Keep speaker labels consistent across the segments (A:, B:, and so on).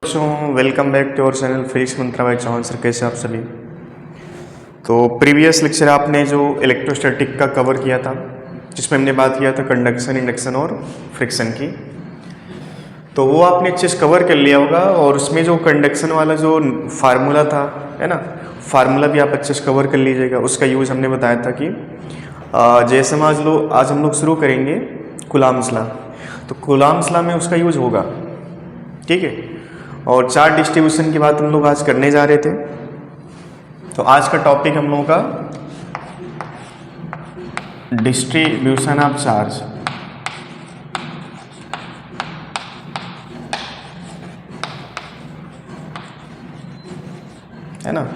A: Welcome back to our channel physics Mantra by Chauhan sir. कैसे आप सभी। तो प्रीवियस लेक्चर आपने जो इलेक्ट्रोस्टैटिक का कवर किया था, जिसमें हमने बात किया था कंडक्शन, इंडक्शन और फ्रिक्शन की, तो वो आपने अच्छे से कवर कर लिया होगा। और उसमें जो कंडक्शन वाला जो फार्मूला था, है ना, फार्मूला भी आप अच्छे से कवर कर लीजिएगा। उसका यूज़ हमने बताया था कि जैसे मान लो आज हम लोग शुरू करेंगे कूलॉम्स लॉ, तो कूलॉम्स लॉ में उसका यूज़ होगा, ठीक है। और चार्ज डिस्ट्रीब्यूशन की बात हम लोग आज करने जा रहे थे। तो आज का टॉपिक हम लोगों का डिस्ट्रीब्यूशन ऑफ चार्ज, है ना,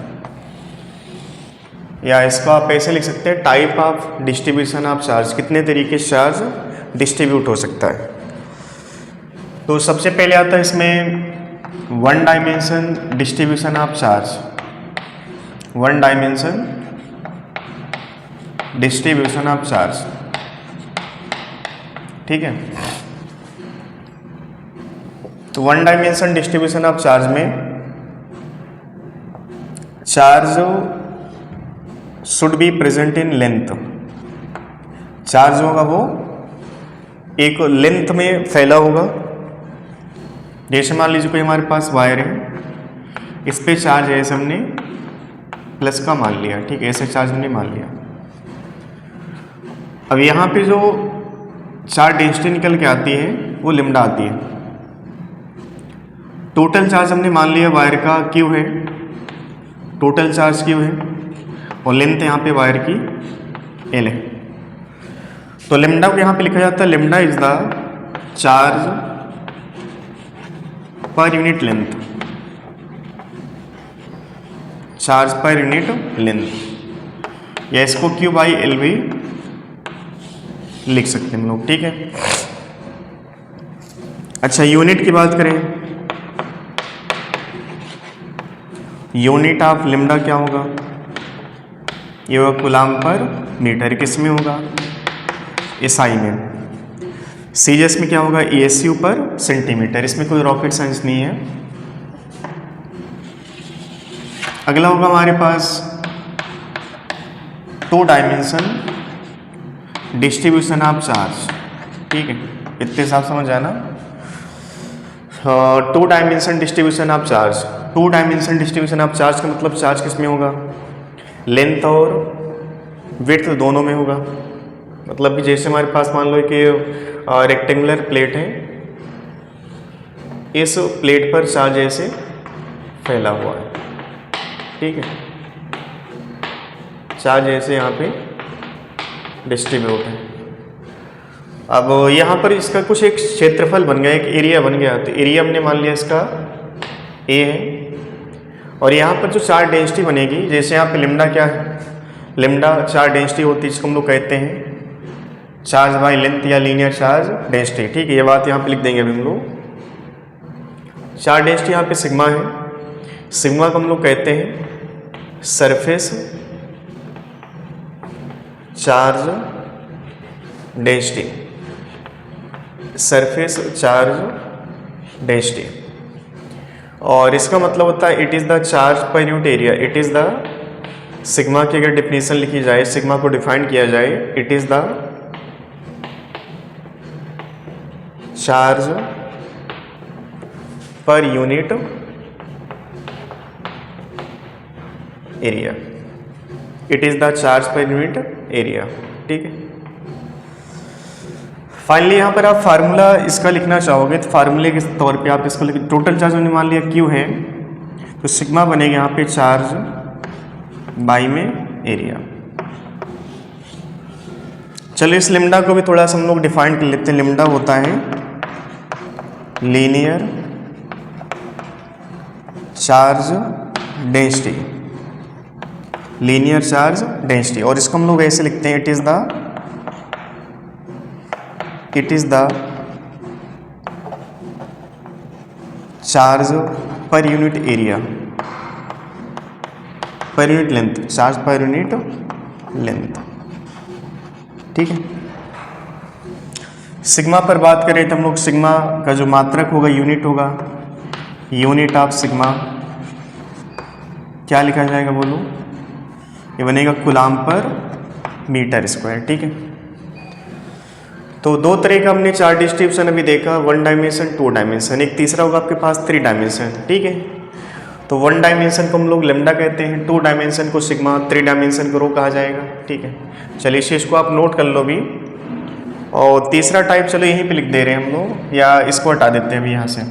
A: या इसको आप ऐसे लिख सकते हैं type of distribution of charge, कितने तरीके से चार्ज डिस्ट्रीब्यूट हो सकता है। तो सबसे पहले आता है इसमें one dimension distribution of charge, one dimension distribution of charge, ठीक है। तो one dimension distribution of charge में charge should be present in length, charge होगा वो एक लेंथ में फैला होगा। जैसे मान लीजिए कोई हमारे पास वायर है, इस पे चार्ज है, ऐसे हमने प्लस का मान लिया, ठीक है, ऐसे चार्ज हमने मान लिया। अब यहाँ पे जो चार्ज डेंसिटी निकल के आती है वो लिम्डा आती है। टोटल चार्ज हमने मान लिया वायर का क्यू है, टोटल चार्ज क्यू है, और लेंथ यहाँ पे वायर की एल है। तो लिम्डा को यहाँ पे लिखा जाता है, lambda is the charge per unit length, charge per unit length, या इसको क्यू बाई एल भी लिख सकते हैं हम लोग, ठीक है। अच्छा, यूनिट की बात करें, यूनिट ऑफ लिम्डा क्या होगा, ये होगा कूलॉम पर मीटर, किस में होगा, एसआई में। सीजीएस में क्या होगा, ईएसयू पर सेंटीमीटर, इसमें कोई रॉकेट साइंस नहीं है। अगला होगा हमारे पास two dimension distribution of charge, ठीक है, इतने साफ समझ आना। Two dimension distribution of charge, two dimension distribution of charge का मतलब चार्ज किस में होगा, लेंथ और विड्थ दोनों में होगा। मतलब कि जैसे हमारे पास मान लो कि रेक्टेंगुलर प्लेट है, इस प्लेट पर चार्ज ऐसे फैला हुआ है, ठीक है, चार्ज ऐसे यहाँ पे डिस्ट्रीब्यूट है। अब यहाँ पर इसका कुछ एक क्षेत्रफल बन गया, एक एरिया बन गया। तो एरिया हमने मान लिया इसका ए है, और यहाँ पर जो चार्ज डेंसिटी बनेगी, जैसे यहाँ पे लिम्डा क्या है, लिम्डा चार्ज डेंसिटी होती है, जिसको हम लोग कहते हैं चार्ज बाई लेंथ या लीनियर चार्ज डेंसिटी, ठीक है। ये बात यहाँ पे लिख देंगे अभी हम लोग। चार्ज डेंसिटी यहाँ पे सिग्मा है, सिग्मा को हम लोग कहते हैं surface charge density, surface charge density. और इसका मतलब होता है it is the charge per unit area, it is the, sigma की अगर डिफिनेशन लिखी जाए, सिग्मा को डिफाइन किया जाए, it is the charge per unit area, it is the charge per unit area, ठीक है। फाइनली यहाँ पर आप फार्मूला इसका लिखना चाहोगे, तो फार्मूले के तौर पे आप इसको लिख, टोटल चार्ज हमने मान लिया क्यू है, तो सिग्मा बनेगा यहाँ पे चार्ज बाई में एरिया। चलिए इस लिम्डा को भी थोड़ा सा हम लोग डिफाइन कर लेते हैं। लिम्डा होता है linear charge density, linear charge density, और इसको हम लोग ऐसे लिखते हैं, it is the charge per unit area, पर unit length, charge per unit length, ठीक है। सिग्मा पर बात करें तो हम लोग सिग्मा का जो मात्रक होगा यूनिट होगा, यूनिट ऑफ सिग्मा क्या लिखा जाएगा बोलो, ये बनेगा कूलाम पर मीटर स्क्वायर। ठीक है, तो दो तरह का हमने चार्ज डिस्ट्रीब्यूशन अभी देखा, 1 डायमेंशन 2 डायमेंशन, एक तीसरा होगा आपके पास 3 डायमेंशन। ठीक है, तो 1 डायमेंशन को हम लोग लेमडा कहते हैं, 2 डायमेंशन को सिग्मा, 3 डायमेंशन को रो कहा जाएगा। ठीक है, चलिए इस चीज़ को आप नोट कर लो भी। और तीसरा टाइप चलो यहीं पे लिख दे रहे हैं हम लोग, या इसको हटा देते हैं अभी यहाँ से।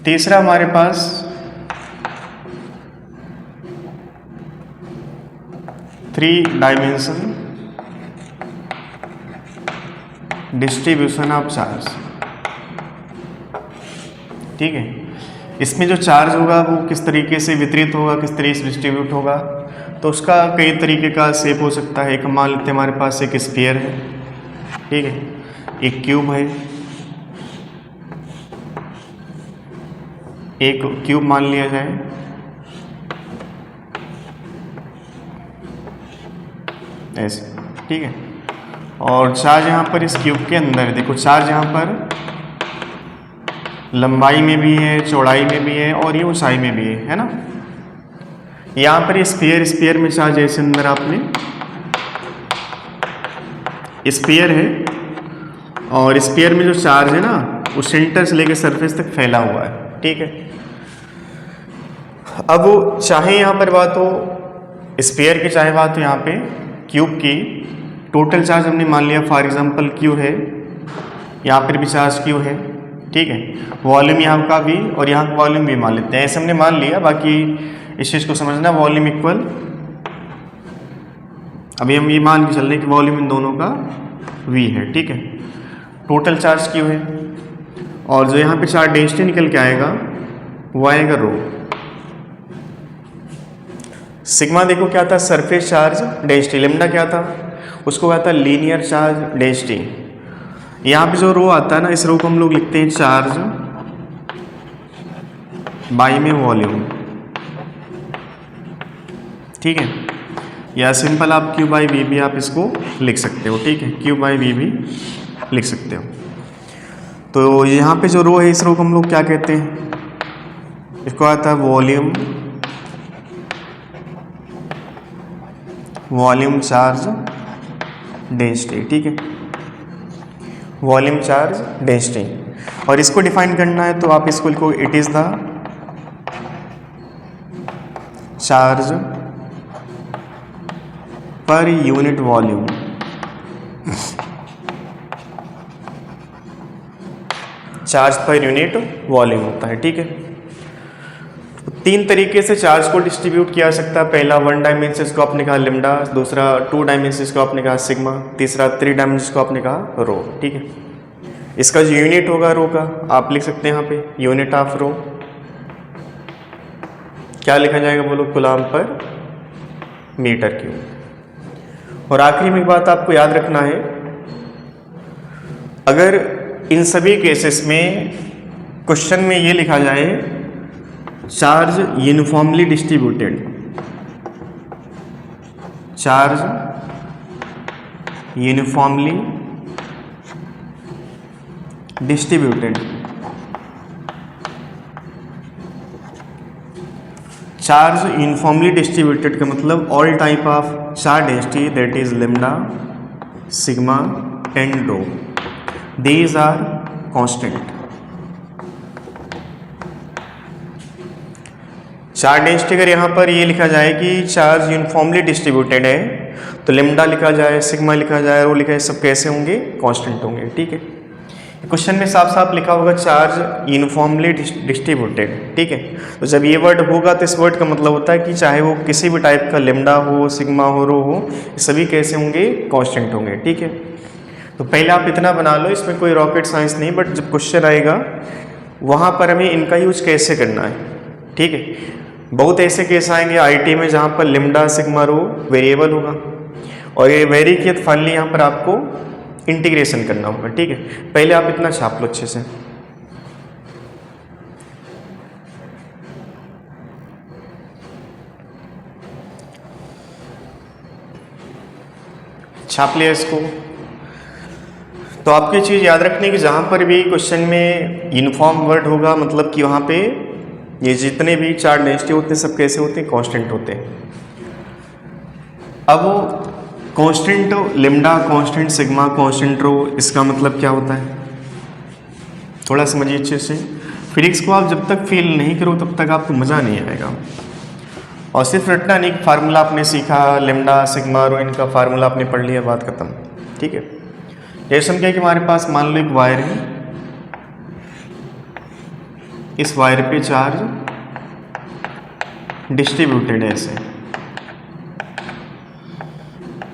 A: तीसरा हमारे पास three dimension distribution of charge. ठीक है, इसमें जो चार्ज होगा वो किस तरीके से वितरित होगा, किस तरीके से डिस्ट्रीब्यूट होगा, तो उसका कई तरीके का शेप हो सकता है। एक मान लेते हैं हमारे पास एक स्फीयर है, ठीक है, एक क्यूब है, एक क्यूब मान लिया जाए, ऐसे। ठीक है, और चार्ज यहाँ पर इस क्यूब के अंदर देखो, चार्ज यहाँ पर लंबाई में भी है, चौड़ाई में भी है और ये ऊंचाई में भी है ना। यहाँ पर स्फीयर में चार्ज ऐसे अंदर आपने स्फीयर है, और स्फीयर में जो चार्ज है ना वो सेंटर से लेकर सरफेस तक फैला हुआ है। ठीक है, अब चाहे यहाँ पर बात हो स्फीयर की, चाहे बात हो यहाँ पे क्यूब की, टोटल चार्ज हमने मान लिया फॉर एग्जांपल क्यू है, यहाँ पर भी चार्ज क्यू है। ठीक है, वॉल्यूम यहाँ का भी और यहाँ का वॉल्यूम भी मान लेते हैं, ऐसे हमने मान लिया। बाकी इस चीज़ को समझना, वॉल्यूम इक्वल, अभी हम ये मान के चल रहे हैं कि वॉल्यूम इन दोनों का v है। ठीक है, टोटल चार्ज क्यू है, और जो यहाँ पे चार्ज डेंसिटी निकल के आएगा वो आएगा रो। सिग्मा देखो क्या था, सरफेस चार्ज डेंसिटी। लेमडा क्या था, उसको क्या था, लीनियर चार्ज डेंसिटी। यहाँ पे जो रो आता है ना, इस रो को हम लोग लिखते हैं चार्ज बाई में वॉल्यूम। ठीक है, या सिंपल आप क्यू बाई वी भी आप इसको लिख सकते हो। ठीक है, क्यू बाई वी भी लिख सकते हो। तो यहाँ पे जो रो है, इस रो को हम लोग क्या कहते हैं, इसको आता है वॉल्यूम चार्ज डेंसिटी। ठीक है, वॉल्यूम चार्ज डेंसिटी। और इसको डिफाइन करना है तो आप इसको लिखो, it is the charge per unit volume. Charge per unit volume होता है। ठीक है, तीन तरीके से चार्ज को डिस्ट्रीब्यूट किया जा सकता है। पहला 1 डायमेंशन को आपने कहा लेमडा, दूसरा 2 डायमेंशन को आपने कहा सिग्मा, तीसरा 3 डायमेंशन को आपने कहा रो। ठीक है, इसका जो यूनिट होगा रो का, आप लिख सकते हैं यहाँ पे यूनिट ऑफ रो क्या लिखा जाएगा बोलो, कूलाम पर मीटर क्यूब। और आखिरी में एक बात आपको याद रखना है, अगर इन सभी केसेस में क्वेश्चन में ये लिखा जाए charge uniformly distributed, charge uniformly distributed, charge uniformly distributed का मतलब all type of charge density that is lambda, sigma and rho, these are constant. Charge density अगर यहाँ पर ये लिखा जाए कि चार्ज यूनिफॉर्मली डिस्ट्रीब्यूटेड है, तो लेमडा लिखा जाए, सिग्मा लिखा जाए, रो लिखा जाए, सब कैसे होंगे, कांस्टेंट होंगे। ठीक है, क्वेश्चन में साफ साफ लिखा होगा चार्ज यूनिफॉर्मली डिस्ट्रीब्यूटेड। ठीक है, तो जब ये वर्ड होगा तो इस वर्ड का मतलब होता है कि चाहे वो किसी भी टाइप का लेमडा हो, सिग्मा हो, रो हो, सभी कैसे होंगे, कांस्टेंट होंगे। ठीक है, तो पहले आप इतना बना लो, इसमें कोई रॉकेट साइंस नहीं, बट जब क्वेश्चन आएगा वहाँ पर हमें इनका यूज कैसे करना है। ठीक है, बहुत ऐसे केस आएंगे आईटी में जहाँ पर लेमडा, सिग्मा, रो वेरिएबल होगा, और ये वेरी किया तो फाइनली यहाँ पर आपको इंटीग्रेशन करना होगा। ठीक है, पहले आप इतना छाप लो अच्छे से। छाप लिया इसको। तो आपकी चीज़ याद रखनी कि जहाँ पर भी क्वेश्चन में यूनिफॉर्म वर्ड होगा मतलब कि वहाँ पे ये जितने भी चार डेंसिटी होते हैं सब कैसे होते हैं, कांस्टेंट होते हैं। अब कांस्टेंट लिम्डा, कांस्टेंट सिग्मा, कांस्टेंट रो, इसका मतलब क्या होता है थोड़ा समझिए अच्छे से। फिजिक्स को आप जब तक फील नहीं करो तब तक आपको मज़ा नहीं आएगा। और सिर्फ रटना नहीं, फार्मूला आपने सीखा, लिम्डा सिग्मा रो, इनका फार्मूला आपने पढ़ लिया, बात खत्म। ठीक है, जैसे हम क्या कि हमारे पास मान लो एक वायर है, इस वायर पे चार्ज डिस्ट्रीब्यूटेड है, ऐसे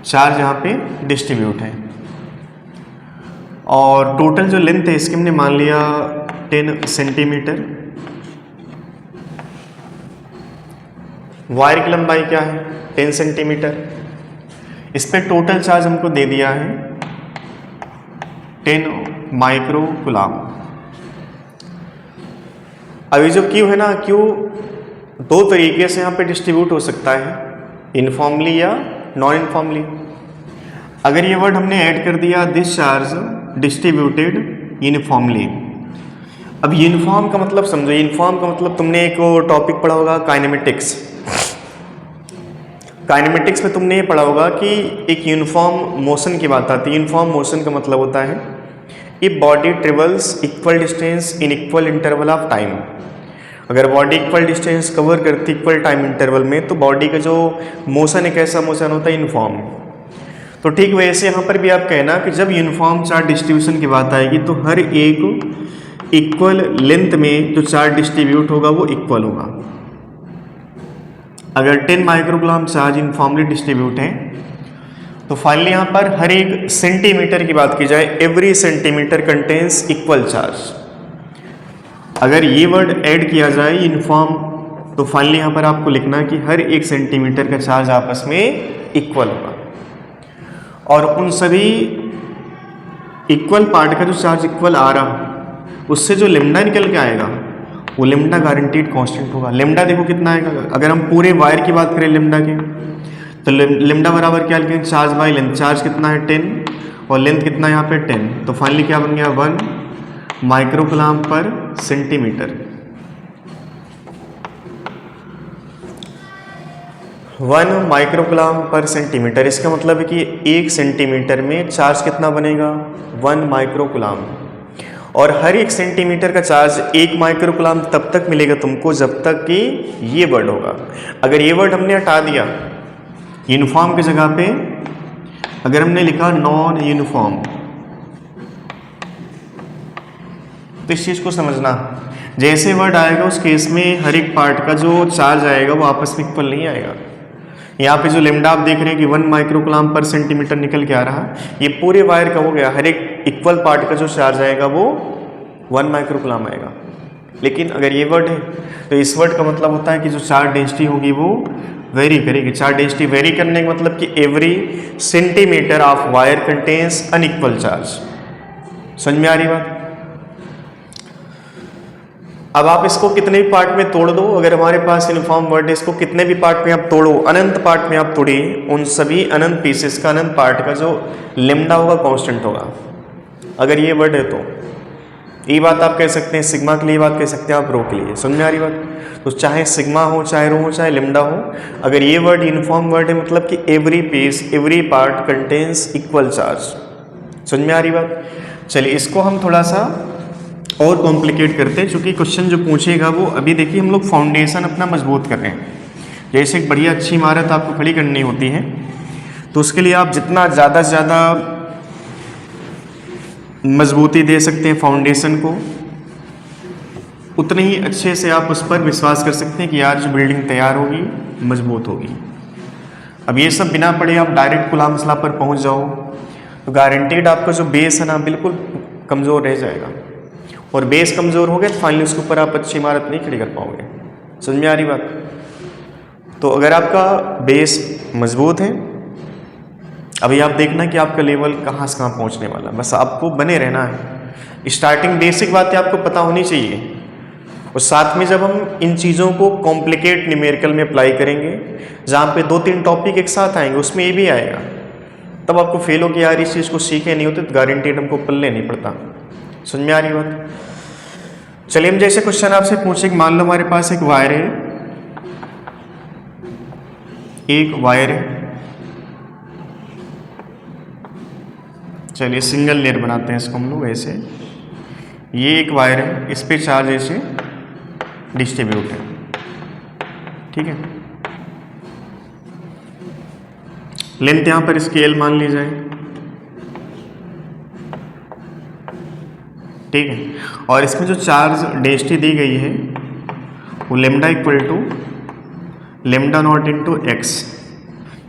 A: चार्ज यहाँ पे डिस्ट्रीब्यूट है और टोटल जो लेंथ है इसकी हमने मान लिया 10 सेंटीमीटर। वायर की लंबाई क्या है 10 सेंटीमीटर। इस पे टोटल चार्ज हमको दे दिया है 10 माइक्रो कूलम। अभी जो क्यू है ना, क्यू दो तरीके से यहाँ पे डिस्ट्रीब्यूट हो सकता है, इनफॉर्मली या नॉन इनफॉर्मली। अगर ये वर्ड हमने ऐड कर दिया दिस चार्ज डिस्ट्रीब्यूटेड यूनिफॉर्मली। अब यूनिफॉर्म का मतलब समझो, यूनिफॉर्म का मतलब तुमने एक टॉपिक पढ़ा होगा काइनेमेटिक्स। काइनेमेटिक्स में तुमने ये पढ़ा होगा कि एक यूनिफॉर्म मोशन की बात आती है। यूनिफॉर्म मोशन का मतलब होता है if body travels equal distance in equal interval of time. अगर बॉडी इक्वल डिस्टेंस कवर करती इक्वल टाइम इंटरवल में तो बॉडी का जो मोशन है कैसा मोशन होता है, यूनिफॉर्म। तो ठीक वैसे यहाँ पर भी आप कहना कि जब यूनिफॉर्म चार्ज डिस्ट्रीब्यूशन की बात आएगी तो हर एक इक्वल लेंथ में जो चार्ज डिस्ट्रीब्यूट होगा वो इक्वल होगा। अगर 10 माइक्रोकूलम चार्ज यूनिफॉर्मली डिस्ट्रीब्यूट है तो फाइनली यहाँ पर हर एक सेंटीमीटर की बात की जाए, every centimetre contains equal charge. अगर ये वर्ड ऐड किया जाए यूनिफॉर्म तो फाइनली यहाँ पर आपको लिखना कि हर एक सेंटीमीटर का चार्ज आपस में इक्वल होगा और उन सभी इक्वल पार्ट का जो चार्ज इक्वल आ रहा उससे जो लिम्डा निकल के आएगा वो लिम्डा गारंटीड कांस्टेंट होगा। लिम्डा देखो कितना आएगा, अगर हम पूरे वायर की बात करें लिम्डा के तो लिम्डा बराबर क्या लिखेंगे, चार्ज बाई लेंथ। चार्ज कितना है 10 और लेंथ कितना है यहाँ पे 10, तो फाइनली क्या बन गया 1 माइक्रोकूलम पर सेंटीमीटर। 1 माइक्रोकूलम पर सेंटीमीटर, इसका मतलब है कि 1 सेंटीमीटर में चार्ज कितना बनेगा 1 माइक्रोकूलम। और हर एक सेंटीमीटर का चार्ज 1 माइक्रोकूलम तब तक मिलेगा तुमको जब तक कि ये वर्ड होगा। अगर ये वर्ड हमने हटा दिया यूनिफॉर्म की जगह पे, अगर हमने लिखा नॉन यूनिफॉर्म, तो इस चीज़ को समझना, जैसे वर्ड आएगा उस केस में हर एक पार्ट का जो चार्ज आएगा वो आपस में इक्वल नहीं आएगा। यहाँ पे जो लिम्डा आप देख रहे हैं कि 1 माइक्रोकूलम पर सेंटीमीटर निकल के आ रहा, ये पूरे वायर का हो गया, हर एक इक्वल पार्ट का जो चार्ज आएगा वो 1 माइक्रोकूलम आएगा। लेकिन अगर ये वर्ड है तो इस वर्ड का मतलब होता है कि जो चार्ज डेंसिटी होगी वो वेरी करेगी। चार्ज डेंसिटी वेरी करने का मतलब कि every centimetre of wire contains unequal charge. समझ में आ रही बात? अब आप इसको कितने भी पार्ट में तोड़ दो, अगर हमारे पास यूनिफॉर्म वर्ड है इसको कितने भी पार्ट में आप तोड़ो, अनंत पार्ट में आप तोड़िए, उन सभी अनंत पीसेस का अनंत पार्ट का जो लिम्डा होगा कांस्टेंट होगा। अगर ये वर्ड है तो ये बात आप कह सकते हैं सिग्मा के लिए, बात कह सकते हैं आप रो के लिए। समझ में आ रही बात? तो चाहे सिग्मा हो, चाहे रो हो, चाहे लिम्डा हो, अगर ये वर्ड यूनिफॉर्म वर्ड है मतलब कि every piece every part contains equal charge. समझ में आ रही बात? चलिए इसको हम थोड़ा सा और कॉम्प्लिकेट करते हैं, क्योंकि क्वेश्चन जो पूछेगा वो अभी देखिए हम लोग फाउंडेशन अपना मजबूत कर रहे हैं। जैसे एक बढ़िया अच्छी इमारत आपको खड़ी करनी होती है तो उसके लिए आप जितना ज़्यादा से ज़्यादा मजबूती दे सकते हैं फाउंडेशन को, उतने ही अच्छे से आप उस पर विश्वास कर सकते हैं कि यार जो बिल्डिंग तैयार होगी मजबूत होगी। अब ये सब बिना पढ़े आप डायरेक्ट कूलम्ब लॉ पर पहुंच जाओ तो गारंटीड आपका जो बेस है ना बिल्कुल कमज़ोर रह जाएगा, और बेस कमज़ोर हो गया तो फाइनली उसके ऊपर आप अच्छी इमारत नहीं खड़ी कर पाओगे। समझ में आ रही बात? तो अगर आपका बेस मजबूत है, अभी आप देखना कि आपका लेवल कहाँ से कहाँ पहुँचने वाला, बस आपको बने रहना है। स्टार्टिंग बेसिक बातें आपको पता होनी चाहिए, और साथ में जब हम इन चीज़ों को कॉम्प्लिकेट न्यूमेरिकल में अप्लाई करेंगे, जहाँ पे 2-3 टॉपिक एक साथ आएंगे, उसमें ये भी आएगा तब आपको फील हो कि यार इस चीज़ को सीखे नहीं होते तो गारंटीड हमको पल्ले नहीं पड़ता। समझ में आ रही बात? चलिए हम जैसे क्वेश्चन आपसे पूछे कि मान लो हमारे पास एक वायर है, चलिए सिंगल लेयर बनाते हैं इसको हम लोग ऐसे। ये एक वायर है, इस पे चार्ज ऐसे डिस्ट्रीब्यूट है, ठीक है। लेंथ यहाँ पर इसकी एल मान ली जाए, ठीक है। और इसमें जो चार्ज डेंसिटी दी गई है वो lambda equal to lambda not into x.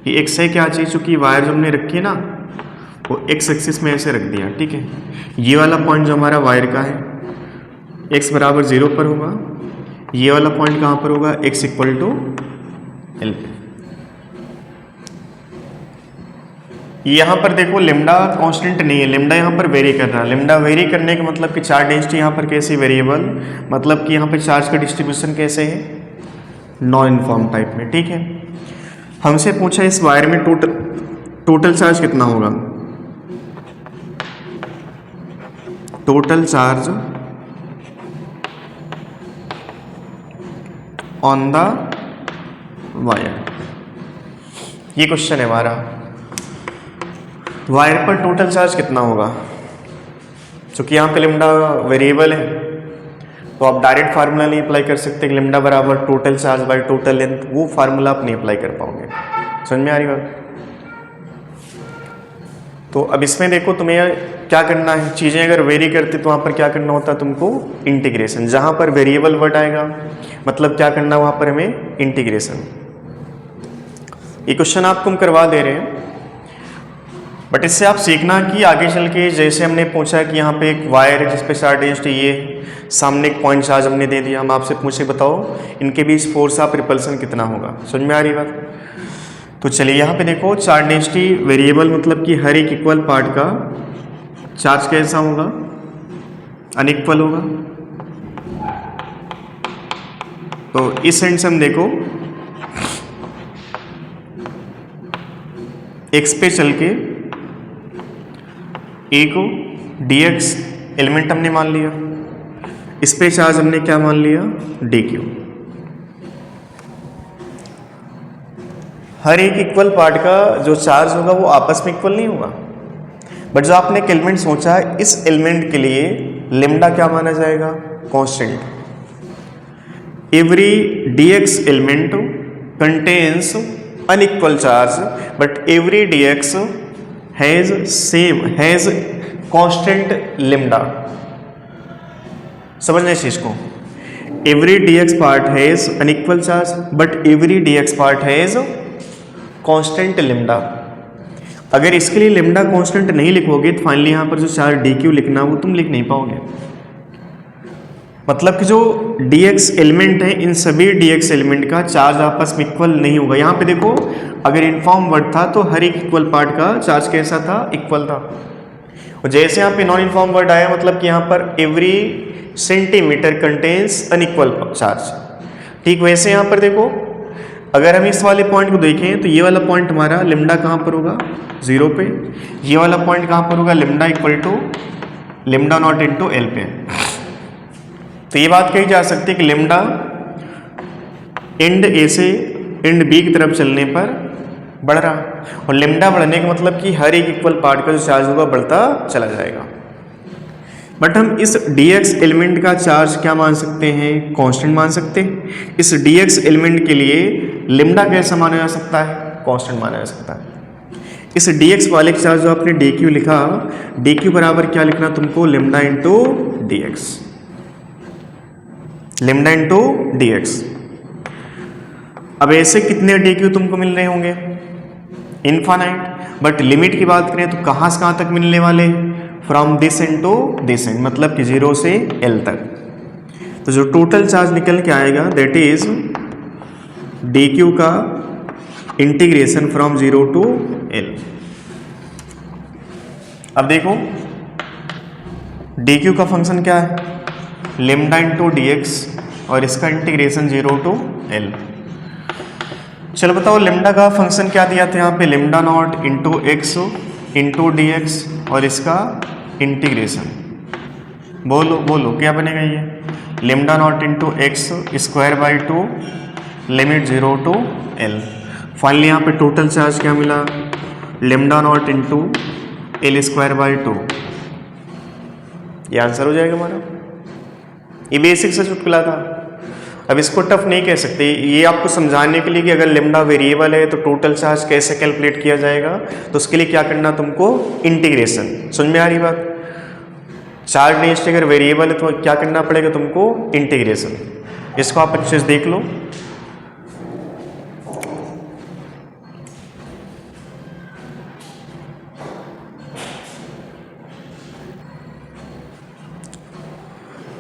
A: ये एक्स है क्या चीज़, चूँकि वायर जो हमने रखी है ना वो एक्स एक्सिस में ऐसे रख दिया, ठीक है। ये वाला पॉइंट जो हमारा वायर का है x बराबर 0 पर होगा, ये वाला पॉइंट कहाँ पर होगा, x इक्वल टू एल। यहाँ पर देखो लेमडा कांस्टेंट नहीं है, लेमडा यहाँ पर वेरी कर रहा है। लेमडा वेरी करने का मतलब कि चार्ज डेंसिटी यहाँ पर कैसी वेरिएबल, मतलब कि यहाँ पर चार्ज का डिस्ट्रीब्यूशन कैसे है, नॉन यूनिफॉर्म टाइप में, ठीक है। हमसे पूछा इस वायर में टोटल चार्ज कितना होगा, total charge on the wire, ये क्वेश्चन है हमारा। वायर पर टोटल चार्ज कितना होगा, क्योंकि यहाँ पे लेमडा वेरिएबल है तो आप डायरेक्ट फार्मूला नहीं अप्लाई कर सकते कि लेमडा बराबर total charge by total length, वो फार्मूला आप नहीं अप्लाई कर पाओगे। समझ में आ रही बात? तो अब इसमें देखो तुम्हें क्या करना है, चीज़ें अगर वेरी करती तो वहाँ पर क्या करना होता है तुमको, इंटीग्रेशन। जहाँ पर वेरिएबल वर्ड आएगा मतलब क्या करना, वहाँ पर हमें इंटीग्रेशन। ये क्वेश्चन आपको हम करवा दे रहे हैं, बट इससे आप सीखना कि आगे चल के जैसे हमने पूछा कि यहाँ पे एक वायर है जिस पे चार्ज डेंसिटी ये, सामने एक पॉइंट चार्ज हमने दे दिया, हम आपसे पूछे बताओ इनके बीच फोर्स ऑफ रिपल्सन कितना होगा। समझ में आ रही बात? तो चलिए यहाँ पे देखो चार्ज डेंसिटी वेरिएबल मतलब कि हर एक इक्वल पार्ट का चार्ज कैसा होगा, अनइक्वल होगा। तो इस सेंस से हम देखो एक्स पे चल के ए को dx एलिमेंट हमने मान लिया, इस पे चार्ज हमने क्या मान लिया, dq। हर एक इक्वल पार्ट का जो चार्ज होगा वो आपस में इक्वल नहीं होगा, बट जो आपने एक एलिमेंट सोचा है इस एलिमेंट के लिए लेमडा क्या माना जाएगा, constant. Every dx element contains unequal charge but every dx has constant lambda. समझना इस चीज को, every dx part has unequal charge but every dx part has constant lambda. अगर इसके लिए लेमडा कांस्टेंट नहीं लिखोगे तो फाइनली यहाँ पर जो चार्ज dq लिखना वो तुम लिख नहीं पाओगे। मतलब कि जो dx एलिमेंट है इन सभी dx एलिमेंट का चार्ज आपस में इक्वल नहीं होगा। यहाँ पे देखो अगर इनफॉर्म वर्ड था तो हर एक इक्वल पार्ट का चार्ज कैसा था, इक्वल था। और जैसे यहाँ पे नॉन इनफॉर्म वर्ड आया मतलब कि यहाँ पर every centimetre contains unequal charge, ठीक वैसे यहाँ पर देखो अगर हम इस वाले पॉइंट को देखें तो ये वाला पॉइंट हमारा लेमडा कहाँ पर होगा, 0 पे। ये वाला पॉइंट कहाँ पर होगा, lambda equal to lambda not into L पे। तो ये बात कही जा सकती है कि लेमडा एंड ए से एंड बी की तरफ चलने पर बढ़ रहा, और लेमडा बढ़ने का मतलब कि हर एक इक्वल पार्ट का जो चार्ज होगा बढ़ता चला जाएगा। बट हम इस dx एलिमेंट का चार्ज क्या मान सकते हैं, कांस्टेंट मान सकते हैं। इस dx एलिमेंट के लिए लेमडा कैसा माना जा सकता है, कांस्टेंट माना जा सकता है। इस dx वाले के चार्ज जो आपने dq लिखा, dq बराबर क्या लिखना तुमको, lambda into dx, lambda into dx। अब ऐसे कितने dq तुमको मिल रहे होंगे, इनफाइनाइट। बट लिमिट की बात करें तो कहाँ से कहाँ तक मिलने वाले, from this into this and, मतलब कि 0 से L तक। तो जो टोटल चार्ज निकल के आएगा दैट इज dq का इंटीग्रेशन फ्रॉम 0 टू L। अब देखो dq का फंक्शन क्या है, लेमडा इंटू dx, और इसका इंटीग्रेशन 0 टू L। चलो बताओ लेमडा का फंक्शन क्या दिया था यहाँ पे, lambda not into x into d x और इसका इंटीग्रेशन। बोलो बोलो क्या बनेगा ये, lambda not into x square by 2 limit 0 to L. Finally यहाँ पे टोटल चार्ज क्या मिला, lambda not into L square by 2। ये आंसर हो जाएगा हमारा। ये बेसिक सा चुटकुला था, अब इसको टफ नहीं कह सकते। ये आपको समझाने के लिए कि अगर लेमडा वेरिएबल है तो टोटल चार्ज कैसे कैलकुलेट किया जाएगा, तो उसके लिए क्या करना तुमको, इंटीग्रेशन। समझ में आ रही बात, चार्ज डेंसिटी अगर वेरिएबल है तो क्या करना पड़ेगा तुमको, इंटीग्रेशन। इसको आप अच्छे से देख लो।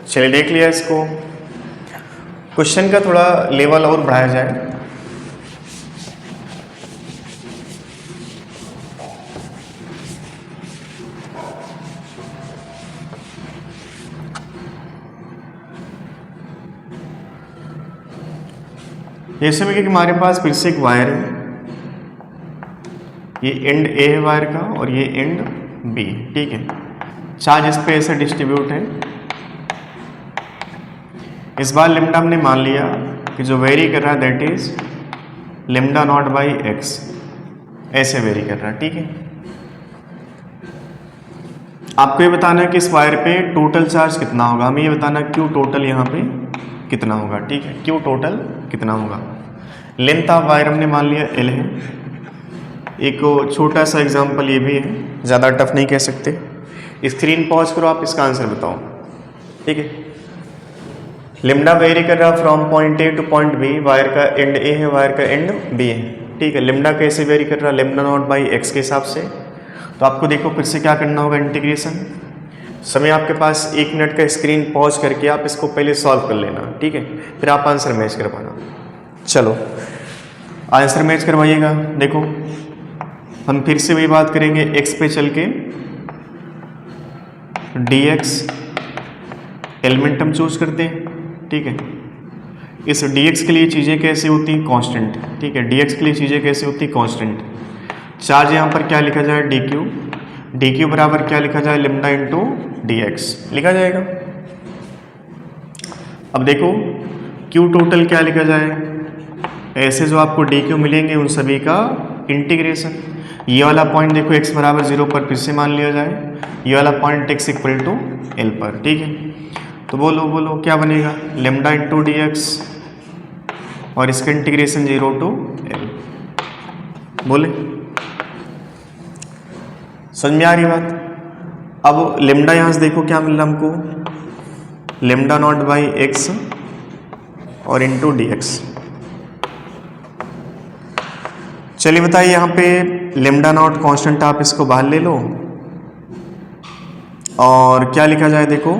A: चलिए देख लिया इसको। क्वेश्चन का थोड़ा लेवल और बढ़ाया जाए। जैसे में कि हमारे पास फिर से एक वायर है, ये एंड ए है वायर का और ये एंड बी, ठीक है। चार्ज इस पे ऐसे डिस्ट्रीब्यूट है। इस बार लेमडा हमने मान लिया कि जो वेरी कर रहा है that is lambda naught by x, ऐसे वेरी कर रहा है, ठीक है। आपको ये बताना है कि इस वायर पे टोटल चार्ज कितना होगा, हमें ये बताना क्यू टोटल यहाँ पे कितना होगा, ठीक है। क्यू टोटल कितना होगा। लेंथ ऑफ वायर हमने मान लिया एल है। एक छोटा सा एग्जांपल ये भी है, ज़्यादा टफ नहीं कह सकते। स्क्रीन पॉज करो, आप इसका आंसर बताओ, ठीक है। लेमडा वेरी कर रहा from point A to point B, wire का एंड ए है, वायर का एंड बी है, ठीक है। लेमडा कैसे वेरी कर रहा, लेमडा नॉट बाई एक्स के हिसाब से। तो आपको देखो फिर से क्या करना होगा, इंटीग्रेशन। समय आपके पास 1 मिनट का स्क्रीन पॉज करके आप इसको पहले सॉल्व कर लेना, ठीक है, फिर आप आंसर मैच करवाना। चलो आंसर मैच करवाइएगा। देखो हम फिर से वही बात करेंगे, एक्स पे चल के डी एक्स एलिमेंट हम चूज करते हैं, ठीक है। इस dx के लिए चीज़ें कैसे होती हैं, कांस्टेंट, ठीक है। dx के लिए चीज़ें कैसे होती हैं, कांस्टेंट। चार्ज यहाँ पर क्या लिखा जाए, dq बराबर क्या लिखा जाए, लेमडा इंटू dx लिखा जाएगा। अब देखो q टोटल क्या लिखा जाए, ऐसे जो आपको dq मिलेंगे उन सभी का इंटीग्रेशन। ये वाला पॉइंट देखो x बराबर 0 पर फिर से मान लिया जाए, ये वाला point x equal to L पर, ठीक है। तो बोलो बोलो क्या बनेगा, लेमडा इंटू डी एक्स और इसका इंटीग्रेशन 0 टू एल। बोले समझ में आ रही बात। अब लेमडा यहाँ से देखो क्या मिल रहा हमको, लेमडा नॉट बाई एक्स और इंटू डी एक्स। चलिए बताइए यहाँ पे लेमडा नॉट कांस्टेंट, आप इसको बाहर ले लो और क्या लिखा जाए देखो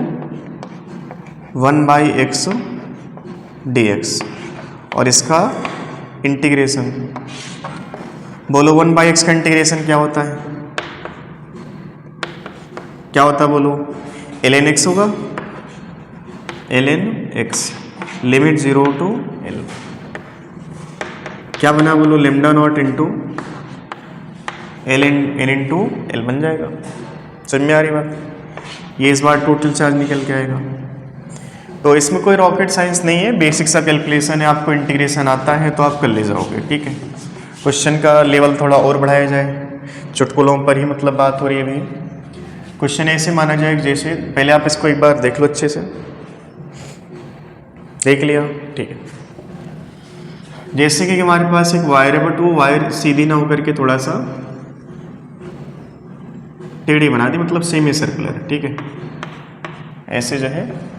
A: 1 बाई एक्स डी एक्स और इसका इंटीग्रेशन। बोलो 1 बाई एक्स का इंटीग्रेशन क्या होता है, क्या होता है बोलो, ln x होगा, ln x limit 0 to L. क्या बना बोलो, lambda not into n into L बन जाएगा। समझ में आ रही बात। ये इस बार टोटल चार्ज निकल के आएगा। तो इसमें कोई रॉकेट साइंस नहीं है, बेसिक सा कैलकुलेशन है, आपको इंटीग्रेशन आता है तो आप कर ले जाओगे, ठीक है। क्वेश्चन का लेवल थोड़ा और बढ़ाया जाए, चुटकुलों पर ही मतलब बात हो रही है अभी। क्वेश्चन ऐसे माना जाए जैसे, पहले आप इसको एक बार देख लो अच्छे से, देख लिया, ठीक है। जैसे कि हमारे पास एक वायर है बट वो वायर सीधी ना होकर के थोड़ा सा टेढ़ी बना दी, मतलब सेमी सर्कुलर, ठीक है। ऐसे जो है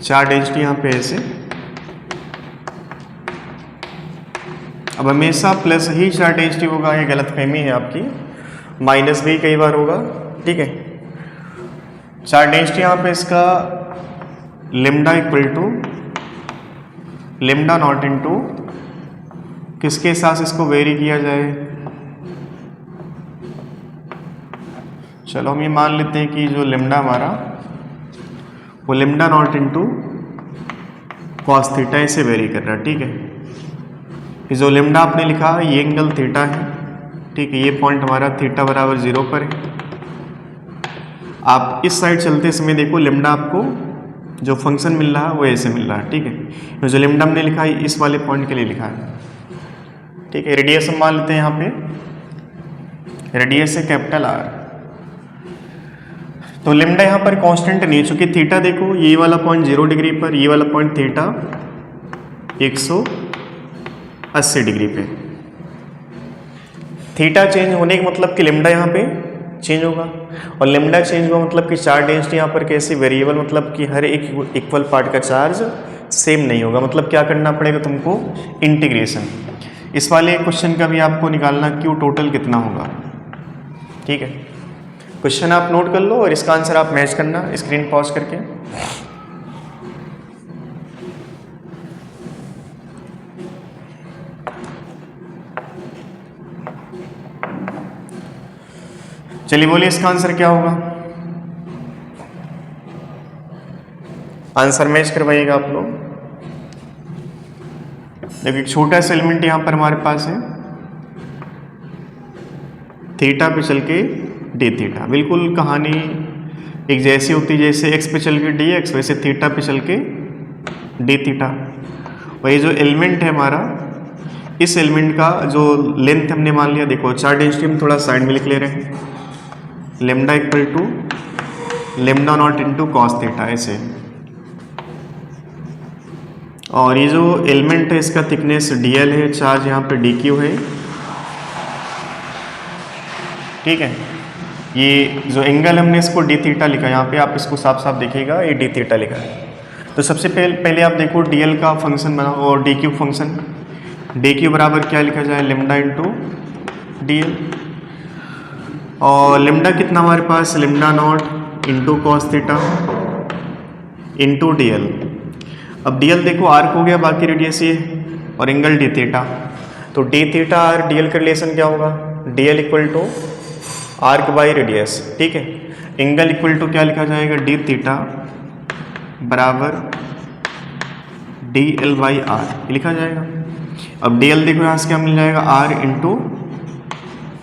A: चार्ज डेंसिटी यहाँ पे ऐसे। अब हमेशा प्लस ही चार्ज डेंसिटी होगा, ये गलतफहमी है आपकी, माइनस भी कई बार होगा, ठीक है। चार्ज डेंसिटी यहाँ पे इसका lambda equal to lambda not into किसके साथ इसको वेरी किया जाए? चलो हम ये मान लेते हैं कि जो लेमडा हमारा वो lambda naught into cos theta से वेरी कर रहा है, ठीक है। ये जो लेमडा आपने लिखा है ये एंगल थीटा है, ठीक है। ये पॉइंट हमारा थीटा बराबर 0 पर है। आप इस साइड चलते समय देखो लेमडा आपको जो फंक्शन मिल रहा है वो ऐसे मिल रहा है, ठीक है। जो लेमडा हमने लिखा है इस वाले पॉइंट के लिए लिखा है, ठीक है। रेडियस हम मान लेते हैं यहाँ पे, रेडियस है कैपिटल R। तो लेमडा यहाँ पर कांस्टेंट नहीं है, चूंकि थीटा देखो ये वाला पॉइंट 0 डिग्री पर, ये वाला पॉइंट थीटा 180 डिग्री पे। थीटा चेंज होने का मतलब कि लेमडा यहाँ पे चेंज होगा, और लेमडा चेंज हुआ मतलब कि चार्ज डेंसिटी यहाँ पर कैसे वेरिएबल, मतलब कि हर एक इक्वल पार्ट का चार्ज सेम नहीं होगा। मतलब क्या करना पड़ेगा तुमको, इंटीग्रेशन। इस वाले क्वेश्चन का भी आपको निकालना क्यू टोटल कितना होगा, ठीक है। क्वेश्चन आप नोट कर लो और इसका आंसर आप मैच करना स्क्रीन पॉज करके। चलिए बोलिए इसका आंसर क्या होगा, आंसर मैच करवाइएगा आप लोग। देखिए एक छोटा सा एलिमेंट यहां पर हमारे पास है, थीटा पे चल के डी थीटा। बिल्कुल कहानी एक जैसी होती है, जैसे एक्स पे चल के डी एक्स, वैसे थीटा पे चल के डी थीटा। और ये जो एलिमेंट है हमारा, इस एलिमेंट का जो लेंथ हमने मान लिया, देखो चार्ज डेंसिटी हम थोड़ा साइड में लिख ले रहे हैं, lambda equal to lambda not into cos theta ऐसे। और ये जो एलिमेंट है इसका थिकनेस dl है, चार्ज यहाँ पे dq है, ठीक है। ये जो एंगल हमने इसको डी थीटा लिखा, यहाँ पे आप इसको साफ साफ देखिएगा ये डी थीटा लिखा है। तो सबसे पहले आप देखो dl का फंक्शन बनाओ और dq फंक्शन। dq बराबर क्या लिखा जाए, लेमडा इंटू dl। और लेमडा कितना हमारे पास, lambda not into cos theta into dl। अब dl देखो आर्क हो गया, बाकी रेडियस ये, और एंगल डी थीटा। तो डी थीटा और dl का रिलेशन क्या होगा, dl equal to arc by radius, ठीक है। एंगल इक्वल टू क्या लिखा जाएगा, डी थीटा बराबर dl बाई आर लिखा जाएगा। अब dl देखो यहाँ से क्या मिल जाएगा, r इंटू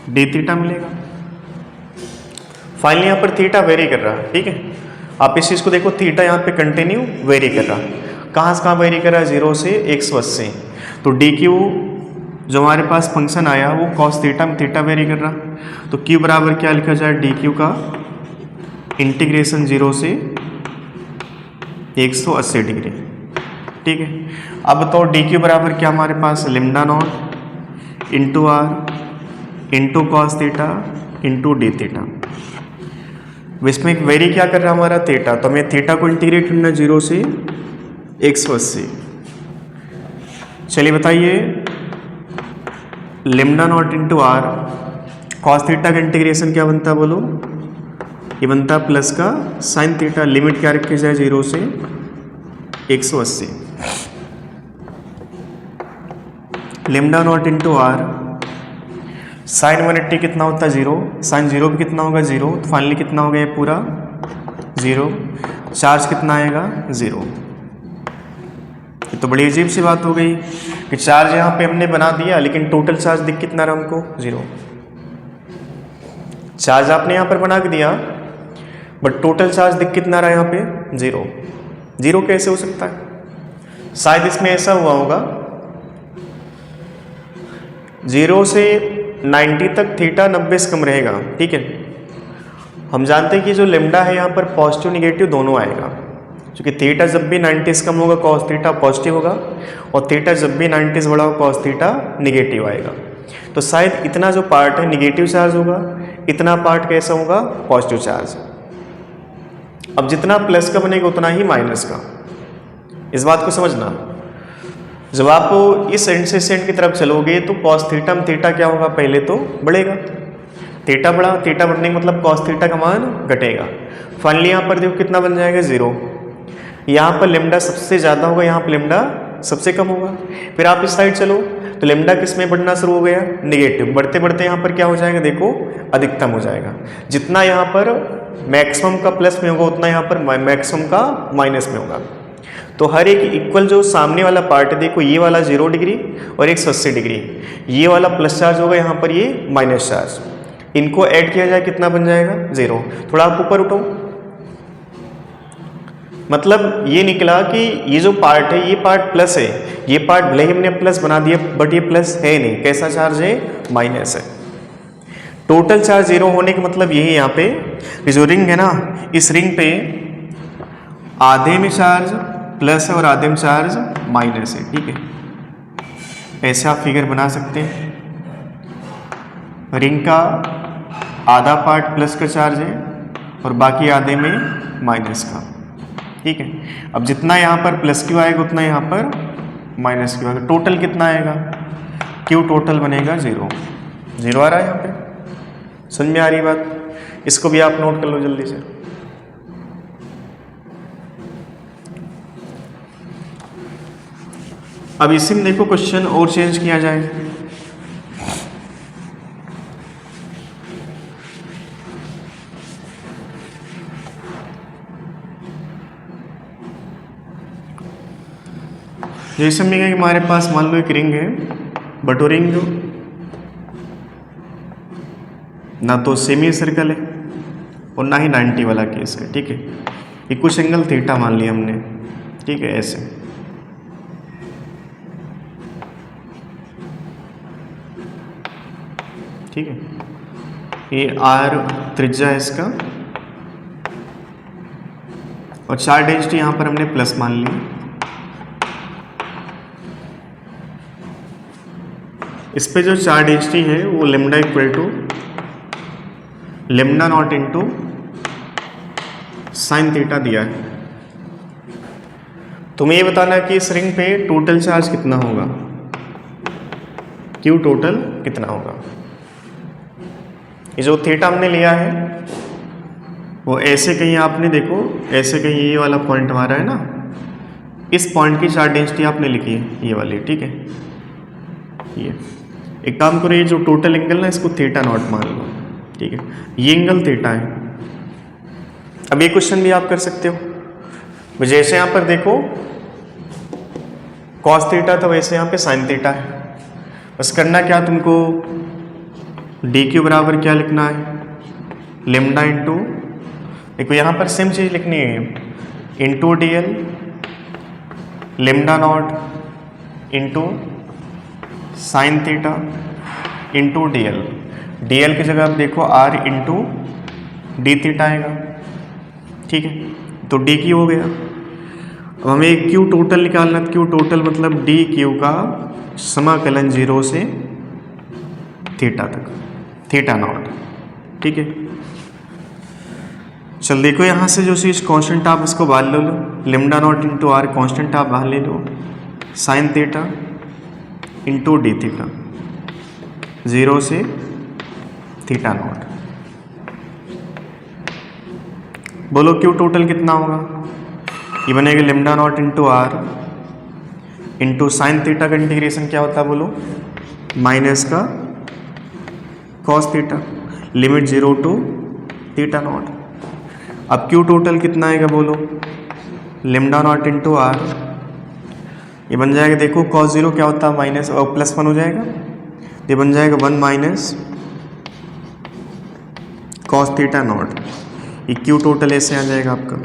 A: डी थीटा मिलेगा। फाइनली यहाँ पर थीटा वेरी कर रहा है, ठीक है। आप इस चीज़ को देखो, थीटा यहाँ पे कंटिन्यू वेरी कर रहा है। कहाँ से कहाँ वेरी कर रहा है, 0 से 180। तो dq जो हमारे पास फंक्शन आया वो cos थीटा में थीटा वेरी कर रहा। तो q बराबर क्या लिखा जाए, dq का इंटीग्रेशन 0 से 180 डिग्री, ठीक है। अब बताओ dq बराबर क्या हमारे पास, lambda not into R into cos theta into D theta. इसमें एक वेरी क्या कर रहा है हमारा, थीटा। तो हमें थीटा को इंटीग्रेट करना 0 से 180। चलिए बताइए, lambda not into r cos theta का इंटीग्रेशन क्या बनता है बोलो, ये बनता है प्लस का साइन थीटा। लिमिट क्या रखी जाए, 0 से 180। Lambda not into r sine 180 कितना होता है, 0। साइन 0 भी कितना होगा, 0। तो फाइनली कितना हो गया ये पूरा 0। चार्ज कितना आएगा, 0। ये तो बड़ी अजीब सी बात हो गई कि चार्ज यहाँ पे हमने बना दिया, लेकिन टोटल चार्ज दिख कितना रहा हमको, 0। चार्ज आपने यहाँ पर बना के दिया, बट टोटल चार्ज दिख कितना रहा यहाँ पे, 0। 0 कैसे हो सकता है, शायद इसमें ऐसा हुआ होगा 0 से 90 तक थीटा 90 से कम रहेगा, ठीक है। हम जानते हैं कि जो लेमडा है यहाँ पर पॉजिटिव निगेटिव दोनों आएगा, क्योंकि थीटा जब भी 90 से कम होगा कॉस थीटा पॉजिटिव होगा, और थीटा जब भी 90 से बड़ा होगा कॉस थीटा निगेटिव आएगा। तो शायद इतना जो पार्ट है निगेटिव चार्ज होगा, इतना पार्ट कैसा होगा, पॉजिटिव चार्ज। अब जितना प्लस का बनेगा उतना ही माइनस का, इस बात को समझना। जब आप इस एंड से इस एंड की तरफ चलोगे तो कॉस थीटा में थीटा क्या होगा, पहले तो बढ़ेगा, थीटा बढ़ा, थीटा बढ़ने का मतलब कॉस थीटा का मान घटेगा। फाइनली यहाँ पर देखो कितना बन जाएगा, 0। यहाँ पर लेमडा सबसे ज़्यादा होगा, यहाँ पर लेमडा सबसे कम होगा। फिर आप इस साइड चलो तो लेमडा किस में बढ़ना शुरू हो गया, नेगेटिव। बढ़ते बढ़ते यहाँ पर क्या हो जाएगा, देखो अधिकतम हो जाएगा। जितना यहाँ पर मैक्सिमम का प्लस में होगा उतना यहाँ पर मैक्सिमम का माइनस में होगा। तो हर एक इक्वल जो सामने वाला पार्ट है, देखो ये वाला 0 डिग्री और 180 डिग्री, ये वाला प्लस चार्ज होगा, यहाँ पर ये माइनस चार्ज। इनको ऐड किया जाए कितना बन जाएगा, 0। थोड़ा आप ऊपर उठो, मतलब ये निकला कि ये जो पार्ट है ये पार्ट प्लस है, ये पार्ट भले ही हमने प्लस बना दिया बट ये प्लस है नहीं, कैसा चार्ज है, माइनस है। टोटल चार्ज 0 होने का मतलब यही यहाँ पे जो रिंग है ना, इस रिंग पे आधे में चार्ज प्लस है और आधे में चार्ज माइनस है, ठीक है। ऐसे आप फिगर बना सकते हैं। रिंग का आधा पार्ट प्लस का चार्ज है और बाकी आधे में माइनस का, ठीक है। अब जितना यहाँ पर प्लस क्यू आएगा उतना यहाँ पर माइनस क्यू आएगा। टोटल कितना आएगा, क्यू टोटल बनेगा 0। 0 आ रहा है यहाँ पे, समझ में आ रही बात? इसको भी आप नोट कर लो जल्दी से। अब इसी में देखो क्वेश्चन और चेंज किया जाए। जैसे हमने कहा कि हमारे पास मान लो एक रिंग है, बट वो रिंग ना तो सेमी सर्कल है और ना ही 90 वाला केस है, ठीक है। ये कुछ एंगल थीटा मान लिया हमने, ठीक है, ऐसे। ठीक है, ये आर त्रिज्या है इसका और चार्ज डेंसिटी यहाँ पर हमने प्लस मान ली। इस पे जो चार्ज डेंसिटी है वो lambda equal to lambda not into sine theta दिया है। तुम्हें ये बताना कि इस रिंग पे टोटल चार्ज कितना होगा, क्यू टोटल कितना होगा। ये जो थीटा हमने लिया है वो ऐसे कहीं आपने देखो, ऐसे कहीं ये वाला पॉइंट हमारा है ना, इस पॉइंट की चार्ज डेंसिटी आपने लिखी है ये वाली, ठीक है। ये एक काम करो, ये जो टोटल एंगल ना इसको थीटा नॉट मान लो, ठीक है। ये एंगल थीटा है। अब ये क्वेश्चन भी आप कर सकते हो, जैसे यहाँ पर देखो कॉस थीटा था वैसे यहाँ पे साइन थीटा है। बस करना क्या तुमको, डी क्यू बराबर क्या लिखना है, लेमडा इंटू, देखो यहाँ पर सेम चीज़ लिखनी है, into D L lambda naught into sine theta into D L. D L की जगह आप देखो आर इंटू डी थीटा आएगा, ठीक है। तो डी क्यू हो गया। अब हमें क्यू टोटल निकालना, क्यू टोटल मतलब डी क्यू का समाकलन 0 से थीटा तक, थीटा नॉट, ठीक है। चल देखो यहाँ से जो चीज़ कांस्टेंट आप इसको बाहर ले लो, lambda not into R constant आप बाहर ले लो, sine theta into D theta 0 से थीटा नॉट। बोलो क्यू टोटल कितना होगा, ये बनेगा lambda not into R into sine theta का इंटीग्रेशन क्या होता है बोलो, माइनस का cos theta, limit 0 to theta naught. अब क्यू टोटल कितना आएगा बोलो, लेमडा नॉट इंटू आर, ये बन जाएगा देखो कॉस 0 क्या होता है माइनस और प्लस 1 हो जाएगा, ये बन जाएगा 1 माइनस कॉस थीटा नॉट। ये क्यू टोटल ऐसे आ जाएगा आपका।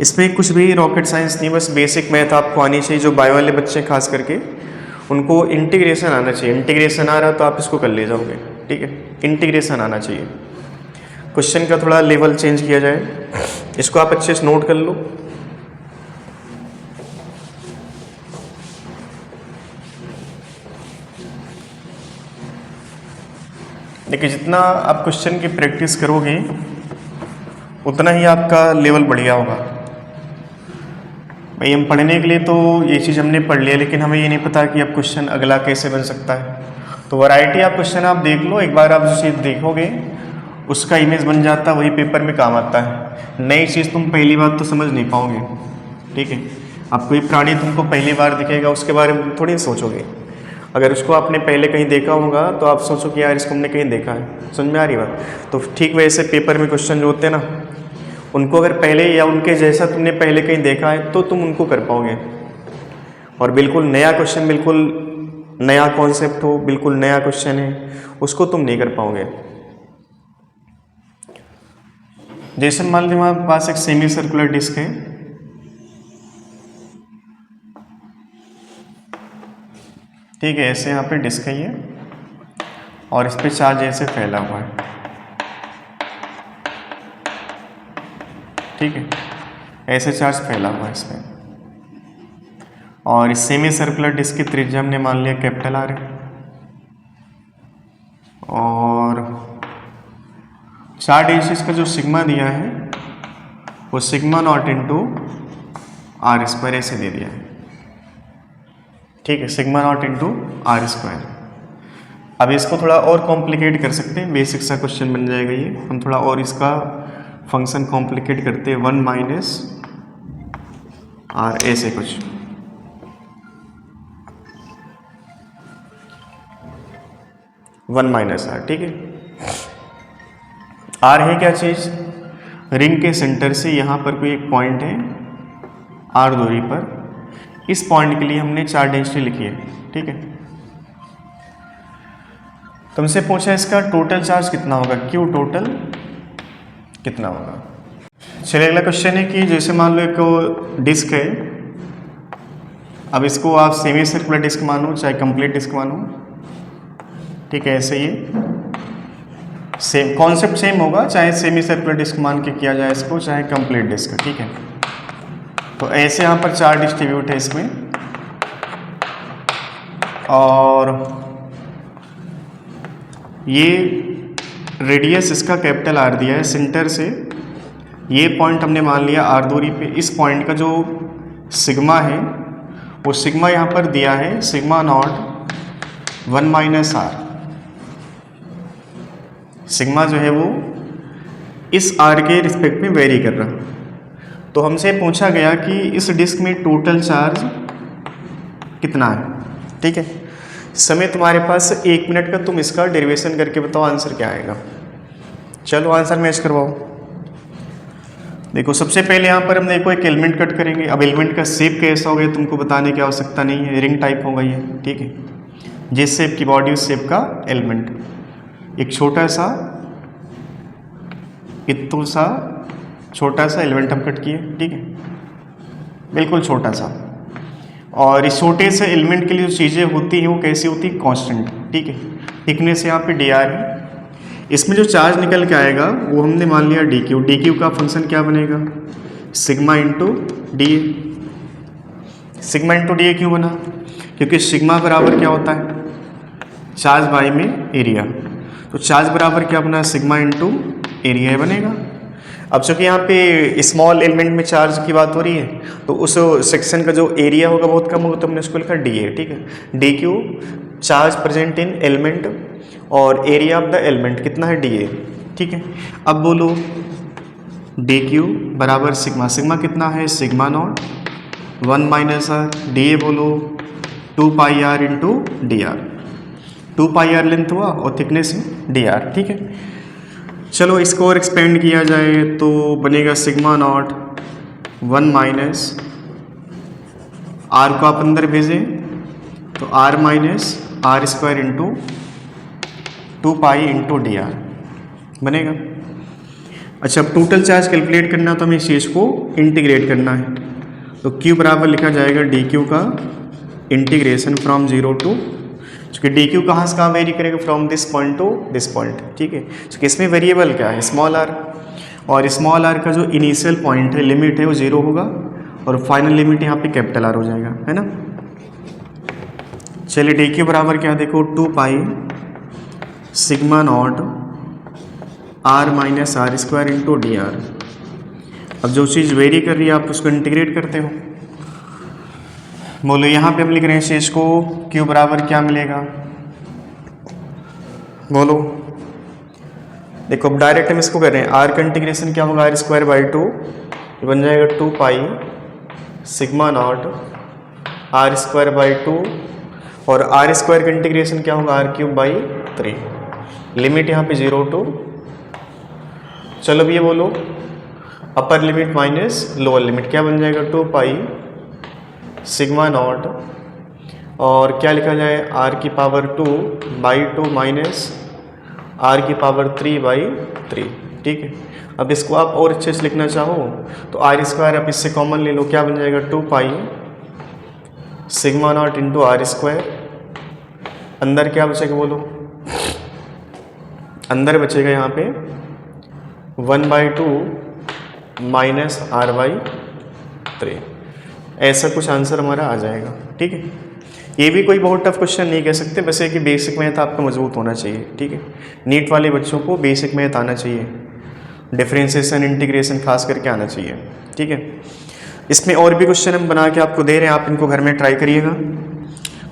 A: इसमें कुछ भी रॉकेट साइंस नहीं, बस बेसिक मैथ आपको आनी चाहिए। जो बायो वाले बच्चे खास करके उनको इंटीग्रेशन आना चाहिए। इंटीग्रेशन आ रहा तो आप इसको कर ले जाओगे, ठीक है। इंटीग्रेशन आना चाहिए। क्वेश्चन का थोड़ा लेवल चेंज किया जाए, इसको आप अच्छे से नोट कर लो। देखिए जितना आप क्वेश्चन की प्रैक्टिस करोगे उतना ही आपका लेवल बढ़िया होगा। भाई हम पढ़ने के लिए तो ये चीज़ हमने पढ़ लिया, लेकिन हमें ये नहीं पता कि अब क्वेश्चन अगला कैसे बन सकता है। तो वैरायटी आप क्वेश्चन आप देख लो, एक बार आप जो चीज़ देखोगे उसका इमेज बन जाता है, वही पेपर में काम आता है। नई चीज़ तुम पहली बात तो समझ नहीं पाओगे, ठीक है। अब कोई प्राणी तुमको पहली बार दिखेगा उसके बारे में थोड़ी सोचोगे, अगर उसको आपने पहले कहीं देखा होगा तो आप सोचो कि यार इसको हमने कहीं देखा है। समझ में आ रही बात? तो ठीक वैसे पेपर में क्वेश्चन जो होते हैं ना, उनको अगर पहले या उनके जैसा तुमने पहले कहीं देखा है तो तुम उनको कर पाओगे। और बिल्कुल नया क्वेश्चन, बिल्कुल नया कॉन्सेप्ट हो, बिल्कुल नया क्वेश्चन है, उसको तुम नहीं कर पाओगे। जैसे मान लीजिए हमारे पास एक सेमी सर्कुलर डिस्क है, ठीक है, ऐसे यहाँ पे डिस्क है ये, और इस पे चार्ज ऐसे फैला हुआ है, ठीक है, ऐसे चार्ज फैला हुआ है इसमें। और इस सेमी सर्कुलर डिस्क की त्रिज्या हमने मान लिया कैपिटल आर है, और चार्ज एक्सिस का जो सिग्मा दिया है वो sigma not into r square ऐसे दे दिया है, ठीक है, sigma not into r square. अब इसको थोड़ा और कॉम्प्लिकेट कर सकते हैं, बेसिक सा क्वेश्चन बन जाएगा ये। हम थोड़ा और इसका फंक्शन कॉम्प्लिकेट करते हैं, 1 माइनस आर ऐसे कुछ, वन माइनस आर, ठीक है। आर है क्या चीज? रिंग के सेंटर से यहाँ पर कोई एक पॉइंट है आर दूरी पर, इस पॉइंट के लिए हमने चार्ज डेंसिटी लिखी है, ठीक है। तुमसे पूछा इसका टोटल चार्ज कितना होगा, क्यू टोटल कितना होगा। चलिए अगला क्वेश्चन है कि जैसे मान लो एक डिस्क है, अब इसको आप सेमी सर्कुलर डिस्क मानो चाहे कंप्लीट डिस्क मानो, ठीक है, ऐसे ही सेम कॉन्सेप्ट सेम होगा, चाहे सेमी सर्कुलर डिस्क मान के किया जाए इसको, चाहे कंप्लीट डिस्क, ठीक है। तो ऐसे यहाँ पर चार डिस्ट्रीब्यूट है इसमें, और ये रेडियस इसका कैपिटल आर दिया है, सेंटर से ये पॉइंट हमने मान लिया आर दूरी पे, इस पॉइंट का जो सिग्मा है वो सिग्मा यहाँ पर दिया है sigma not 1 minus r. Sigma जो है वो इस आर के रिस्पेक्ट में वेरी कर रहा। तो हमसे पूछा गया कि इस डिस्क में टोटल चार्ज कितना है, ठीक है। समय तुम्हारे पास 1 मिनट का, तुम इसका डेरिवेशन करके बताओ आंसर क्या आएगा। चलो आंसर मैच करवाओ। देखो सबसे पहले यहाँ पर हम देखो एक एलिमेंट कट करेंगे। अब एलिमेंट का शेप कैसा होगा तुमको बताने की आवश्यकता नहीं है, रिंग टाइप होगा ये, ठीक है। जिस शेप की बॉडी उस शेप का एलिमेंट, एक छोटा सा इतना सा छोटा सा एलिमेंट हम कट किए, ठीक है, बिल्कुल छोटा सा। और इस छोटे से एलिमेंट के लिए जो चीज़ें होती हैं वो कैसी होती है, कांस्टेंट, ठीक है। थिकनेस यहाँ पे dr है। इसमें जो चार्ज निकल के आएगा वो हमने मान लिया dq। dq का फंक्शन क्या बनेगा, sigma into D. Sigma into D क्यों बना, क्योंकि सिग्मा बराबर क्या होता है, चार्ज बाई में एरिया। तो चार्ज बराबर क्या बना, सिग्मा इंटू एरिया बनेगा। अब चूंकि यहाँ पे स्मॉल एलिमेंट में चार्ज की बात हो रही है तो उस सेक्शन का जो एरिया होगा बहुत कम होगा, तो हमने उसको लिखा डी ए, ठीक है। D Q charge present in element और एरिया ऑफ द एलिमेंट कितना है, डी ए, ठीक है। अब बोलो डी क्यू बराबर सिग्मा, सिग्मा कितना है, sigma not 1 minus R, D A बोलो 2 pi R into D R. 2 pi R length हुआ और थिकनेस डी आर, ठीक है। चलो इसको और एक्सपेंड किया जाए तो बनेगा सिग्मा नॉट 1 माइनस आर को आप अंदर भेजें तो r minus r square into 2 pi into D r बनेगा। अच्छा अब टोटल चार्ज कैलकुलेट करना तो हमें इस चीज़ को इंटीग्रेट करना है, तो क्यू बराबर लिखा जाएगा डी क्यू का इंटीग्रेशन फ्रॉम 0 टू, क्योंकि डी क्यू कहाँ से कहाँ वेरी करेगा, from this point two this point, ठीक है। तो इसमें वेरिएबल क्या है, स्मॉल आर, और स्मॉल आर का जो इनिशियल पॉइंट है, लिमिट है, वो 0 होगा और फाइनल लिमिट यहाँ पे कैपिटल आर हो जाएगा, है ना। चलिए डी क्यू बराबर क्या देखो 2 pi sigma not r minus r square into D r. अब जो चीज़ वेरी कर रही है आप उसको इंटीग्रेट करते हो। बोलो यहाँ पे हम लिख रहे हैं शेष को, क्यू बराबर क्या मिलेगा, बोलो। देखो अब डायरेक्ट हम इसको कर रहे हैं, आर का इंटीग्रेशन क्या होगा, आर स्क्वायर बाई 2, ये बन जाएगा 2 pi sigma not r square by 2 और आर स्क्वायर का इंटीग्रेशन क्या होगा आर क्यूब बाई 3, लिमिट यहाँ पे 0 टू, चलो अब ये बोलो upper limit minus lower limit क्या बन जाएगा 2 पाई सिग्मा नॉट और क्या लिखा जाए आर की पावर 2 बाई 2 माइनस आर की पावर 3 बाई 3, ठीक है। अब इसको आप और अच्छे से लिखना चाहो तो आर स्क्वायर आप इससे कॉमन ले लो, क्या बन जाएगा 2 pi sigma not into r square, अंदर क्या बचेगा बोलो, अंदर बचेगा यहाँ पे 1/2 माइनस आर बाई 3, ऐसा कुछ आंसर हमारा आ जाएगा, ठीक है। ये भी कोई बहुत टफ क्वेश्चन नहीं कह सकते, बस ये कि बेसिक मैथ आपका मजबूत होना चाहिए, ठीक है। नीट वाले बच्चों को बेसिक मैथ आना चाहिए, डिफरेंशिएशन इंटीग्रेशन खास करके आना चाहिए, ठीक है। इसमें और भी क्वेश्चन हम बना के आपको दे रहे हैं, आप इनको घर में ट्राई करिएगा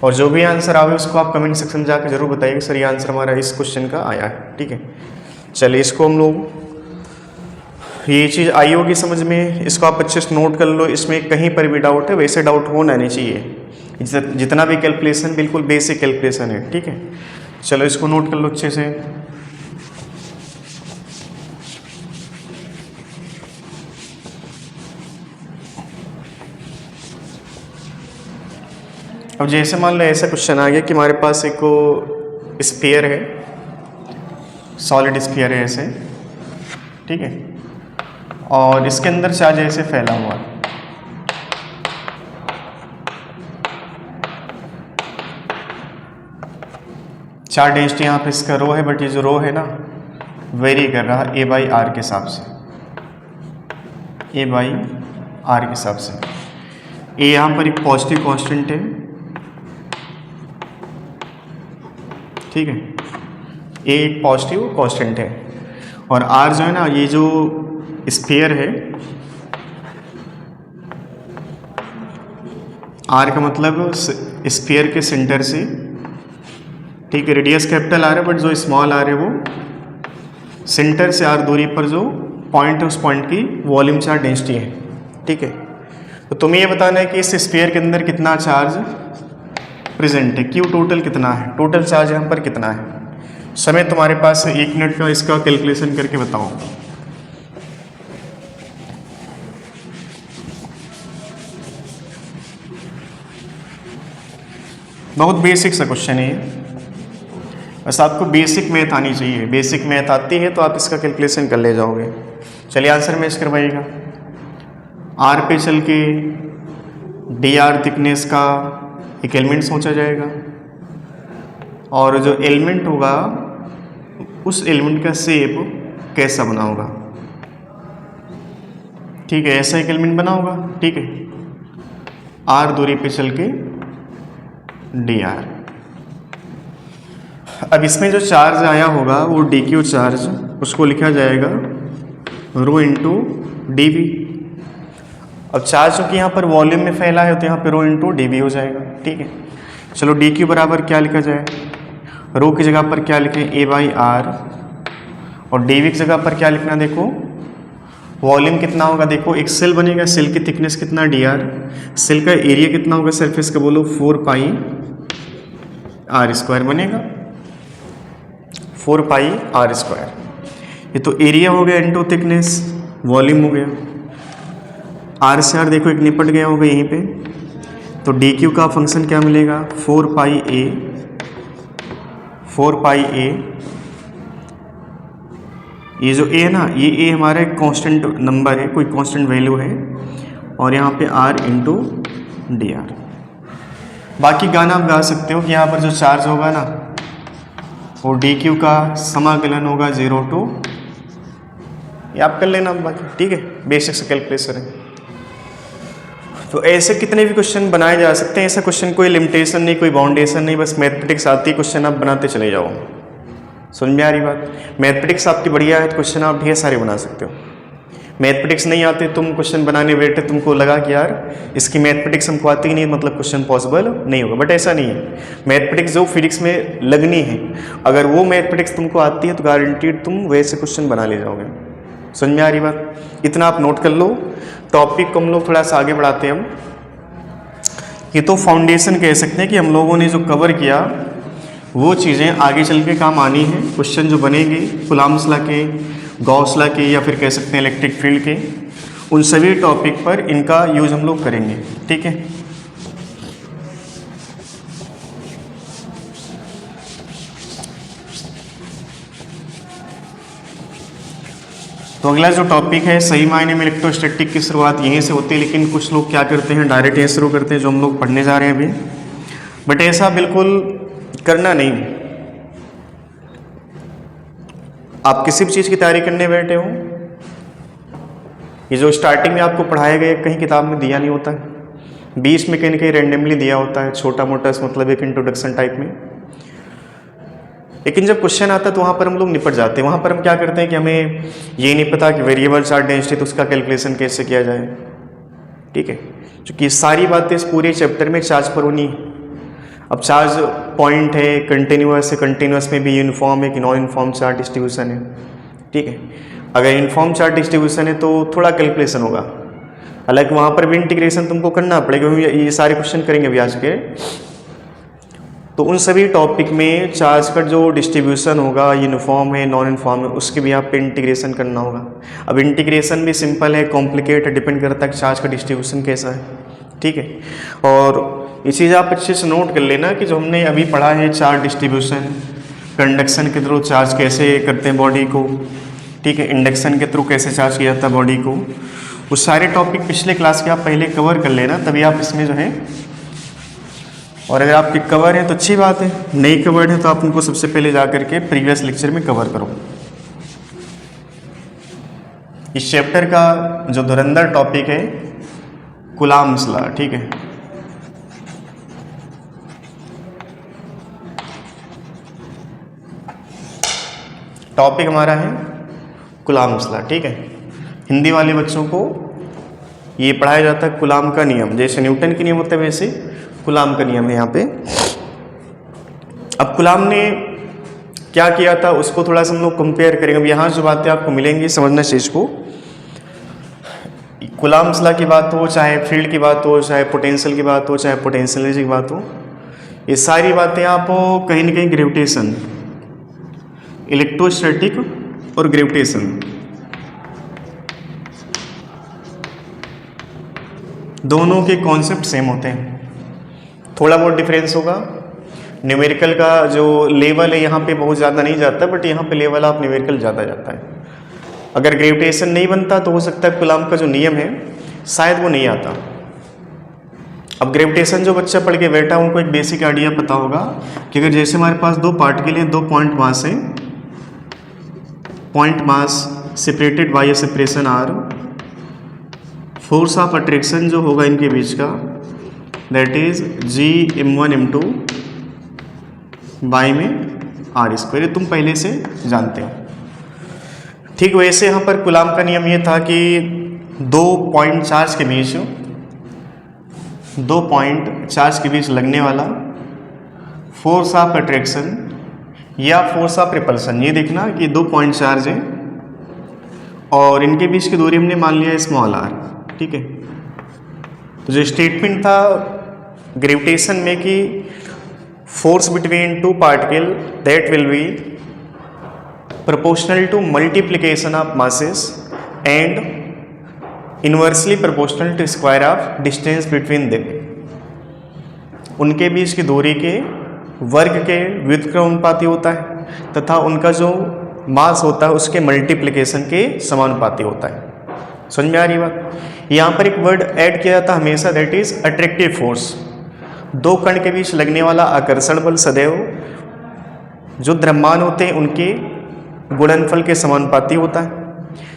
A: और जो भी आंसर आवे उसको आप कमेंट सेक्शन में जाकर जरूर बताइएगा सर ये आंसर हमारा इस क्वेश्चन का आया है, ठीक है। चलिए इसको हम लोग, ये चीज़ आई होगी समझ में, इसको आप अच्छे से नोट कर लो, इसमें कहीं पर भी डाउट है वैसे डाउट होना नहीं चाहिए, जितना भी कैलकुलेशन बिल्कुल बेसिक कैलकुलेशन है, ठीक है। चलो इसको नोट कर लो अच्छे से। अब जैसे मान लो ऐसा क्वेश्चन आ गया कि हमारे पास एक स्फीयर है, सॉलिड स्फीयर है ऐसे, ठीक है, और इसके अंदर चार्ज ऐसे फैला हुआ है, चार्ज डेंसिटी यहाँ पे इसका रो है, बट ये जो रो है ना वेरी कर रहा है ए बाई आर के हिसाब से, ए बाई आर के हिसाब से। ए यहाँ पर एक पॉजिटिव कांस्टेंट है, ठीक है, ए एक पॉजिटिव कांस्टेंट है और आर जो है ना, ये जो स्फीयर है, आर का मतलब स्फीयर के सेंटर से, ठीक है, रेडियस कैपिटल आर है बट जो स्मॉल आर है वो सेंटर से आर दूरी पर जो पॉइंट है उस पॉइंट की वॉल्यूम चार्ज डेंसिटी है, ठीक है। तो तुम्हें ये बताना है कि इस स्फीयर के अंदर कितना चार्ज प्रेजेंट है, क्यू टोटल कितना है, टोटल चार्ज यहाँ पर कितना है। समय तुम्हारे पास 1 मिनट का, इसका कैलकुलेशन करके बताओ। बहुत बेसिक सा क्वेश्चन है ये, बस आपको बेसिक मैथ आनी चाहिए, बेसिक मैथ आती है तो आप इसका कैलकुलेशन कर ले जाओगे। चलिए आंसर मैच करवाइएगा। आर पे चल के डी आर थिकनेस का एक एलिमेंट सोचा जाएगा और जो एलिमेंट होगा उस एलिमेंट का शेप कैसा बना होगा, ठीक है, ऐसा एक एलिमेंट बना होगा, ठीक है, आर दूरी पे चल के डी आर। अब इसमें जो चार्ज आया होगा वो डी क्यू चार्ज, उसको लिखा जाएगा रो इंटू डी वी। अब चार्ज चूँकि यहाँ पर वॉल्यूम में फैला है तो यहाँ पे रो इंटू डी वी हो जाएगा, ठीक है। चलो डी क्यू बराबर क्या लिखा जाए, रो की जगह पर क्या लिखें ए बाई आर और डी वी की जगह पर क्या लिखना, देखो वॉल्यूम कितना होगा, देखो एक सेल बनेगा, सेल की थिकनेस कितना डी आर, सेल का एरिया कितना होगा सरफेस का, बोलो 4 पाई आर स्क्वायर बनेगा, 4 पाई आर स्क्वायर। ये तो एरिया हो गया इंटू थिकनेस, वॉल्यूम हो गया, आर से आर देखो एक निपट गया होगा यहीं पे, तो डी क्यू का फंक्शन क्या मिलेगा 4 पाई ए, 4 पाई ए, ये जो ए है ना, ये ए हमारा एक कांस्टेंट नंबर है, कोई कांस्टेंट वैल्यू है, और यहाँ पे आर इंटू डी आर। बाकी गाना आप गा सकते हो कि यहाँ पर जो चार्ज होगा ना वो डी क्यू का समाकलन होगा 0 टू, ये आप कर लेना बाकी, ठीक है, बेसिक से कैलकुलेशन है। तो ऐसे कितने भी क्वेश्चन बनाए जा सकते हैं, ऐसा क्वेश्चन कोई लिमिटेशन नहीं, कोई बाउंडेशन नहीं, बस मैथमेटिक्स आती है, क्वेश्चन आप बनाते चले जाओ। समझ में आ रही बात, मैथमेटिक्स आपकी बढ़िया है तो क्वेश्चन आप ढेर सारे बना सकते हो। मैथमेटिक्स नहीं आते, तुम क्वेश्चन बनाने बैठे, तुमको लगा कि यार इसकी मैथमेटिक्स हमको आती ही नहीं, मतलब क्वेश्चन पॉसिबल नहीं होगा, बट ऐसा नहीं है। मैथमेटिक्स जो फिजिक्स में लगनी है, अगर वो मैथमेटिक्स तुमको आती है तो गारंटीड तुम वैसे क्वेश्चन बना ले जाओगे, समझ में आ रही बात? इतना आप नोट कर लो। टॉपिक को हम लोग थोड़ा सा आगे बढ़ाते हैं हम। ये तो फाउंडेशन कह सकते हैं कि हम लोगों ने जो कवर किया वो चीज़ें आगे चल के काम आनी है। क्वेश्चन जो बनेंगे कुलाम्स लॉ के, गॉस लॉ के, या फिर कह सकते हैं इलेक्ट्रिक फील्ड के, उन सभी टॉपिक पर इनका यूज हम लोग करेंगे। ठीक है, तो अगला जो टॉपिक है, सही मायने में इलेक्ट्रोस्टैटिक की शुरुआत यहीं से होती है, लेकिन कुछ लोग क्या करते हैं डायरेक्ट यहीं शुरू करते हैं जो हम लोग पढ़ने जा रहे हैं अभी। बट ऐसा बिल्कुल करना नहीं। आप किसी भी चीज़ की तैयारी करने बैठे हो, ये जो स्टार्टिंग में आपको पढ़ाया गया कहीं किताब में दिया नहीं होता है, बीच में कहीं ना कहीं रेंडमली दिया होता है, छोटा मोटा मतलब एक इंट्रोडक्शन टाइप में। लेकिन जब क्वेश्चन आता है तो वहाँ पर हम लोग निपट जाते हैं। वहाँ पर हम क्या करते हैं कि हमें ये नहीं पता कि वेरिएबल चार्ज डेंसिटी तो उसका कैलकुलेशन कैसे किया जाए। ठीक है, क्योंकि सारी बातें इस पूरे चैप्टर में चार्ज पर होनी है। अब चार्ज पॉइंट है, कंटिन्यूअस है, कंटिन्यूअस में भी यूनिफॉर्म है कि नॉन यूनिफॉर्म चार्ज डिस्ट्रीब्यूशन है। ठीक है, अगर यूनिफॉर्म चार्ज डिस्ट्रीब्यूशन है तो थोड़ा कैलकुलेशन होगा, हालांकि वहाँ पर भी इंटीग्रेशन तुमको करना पड़ेगा, क्योंकि ये सारे क्वेश्चन करेंगे अभी आज के। तो उन सभी टॉपिक में चार्ज का जो डिस्ट्रीब्यूशन होगा, यूनिफॉर्म है, नॉन यूनिफॉर्म है, उसके भी आप पे इंटीग्रेशन करना होगा। अब इंटीग्रेशन भी सिंपल है, कॉम्प्लिकेट है, डिपेंड करता है कि चार्ज का डिस्ट्रीब्यूशन कैसा है। ठीक है, और ये चीज़ आप अच्छे से नोट कर लेना कि जो हमने अभी पढ़ा है चार्ज डिस्ट्रीब्यूशन, कंडक्शन के थ्रू चार्ज कैसे करते हैं बॉडी को, ठीक है, इंडक्शन के थ्रू कैसे चार्ज किया जाता है बॉडी को, वो सारे टॉपिक पिछले क्लास के आप पहले कवर कर लेना, तभी आप इसमें जो है। और अगर आपके कवर है तो अच्छी बात है, नहीं कवर्ड है तो आप उनको सबसे पहले जा करके प्रीवियस लेक्चर में कवर करो। इस चैप्टर का जो धुरंधर टॉपिक है कुलाम्स लॉ। ठीक है, टॉपिक हमारा है कुलाम्स लॉ। ठीक है, हिंदी वाले बच्चों को ये पढ़ाया जाता है कुलाम का नियम, जैसे न्यूटन के नियम होते हैं वैसे कुलाम का नियम है यहाँ पे। अब कुलाम ने क्या किया था उसको थोड़ा सा हम लोग कंपेयर करेंगे। अब यहाँ जो बातें आपको मिलेंगी समझना चीज़ को, कुलाम्स लॉ की बात हो, चाहे फील्ड की बात हो, चाहे पोटेंशियल की बात हो, चाहे पोटेंशियल एनर्जी की बात हो, ये सारी बातें आप कहीं ना कहीं ग्रेविटेशन, इलेक्ट्रोस्टैटिक और ग्रेविटेशन दोनों के कॉन्सेप्ट सेम होते हैं। थोड़ा बहुत डिफरेंस होगा, न्यूमेरिकल का जो लेवल है यहाँ पे बहुत ज़्यादा नहीं जाता, बट यहाँ पे लेवल आप न्यूमेरिकल ज़्यादा जाता है। अगर ग्रेविटेशन नहीं बनता तो हो सकता है कुलाम का जो नियम है शायद वो नहीं आता। अब ग्रेविटेशन जो बच्चा पढ़ के बैठा उनको एक बेसिक आइडिया पता होगा कि अगर जैसे हमारे पास दो पार्टिकल हैं, दो पॉइंट मास है, point mass separated by a separation r, force of attraction जो होगा इनके बीच का that is G(m1 m2) by में r², तुम पहले से जानते हो। ठीक वैसे यहाँ पर कुलाम का नियम ये था कि दो पॉइंट चार्ज के बीच लगने वाला फोर्स ऑफ अट्रैक्शन या फोर्स ऑफ रिपल्सन, ये देखना कि दो पॉइंट चार्ज हैं और इनके बीच की दूरी हमने मान लिया स्मॉल r। ठीक है, तो जो स्टेटमेंट था ग्रेविटेशन में कि force between two particle that will be proportional to multiplication of masses and inversely proportional to square of distance between them, उनके बीच की दूरी के वर्ग के व्युत्क्रमानुपाती होता है तथा उनका जो मास होता है उसके मल्टीप्लिकेशन के समानुपाती होता है। समझ में आ रही बात? यहाँ पर एक वर्ड ऐड किया जाता है हमेशा, दैट इज अट्रैक्टिव फोर्स। दो कण के बीच लगने वाला आकर्षण बल सदैव जो द्रव्यमान होते हैं उनके गुणनफल के समानुपाती होता है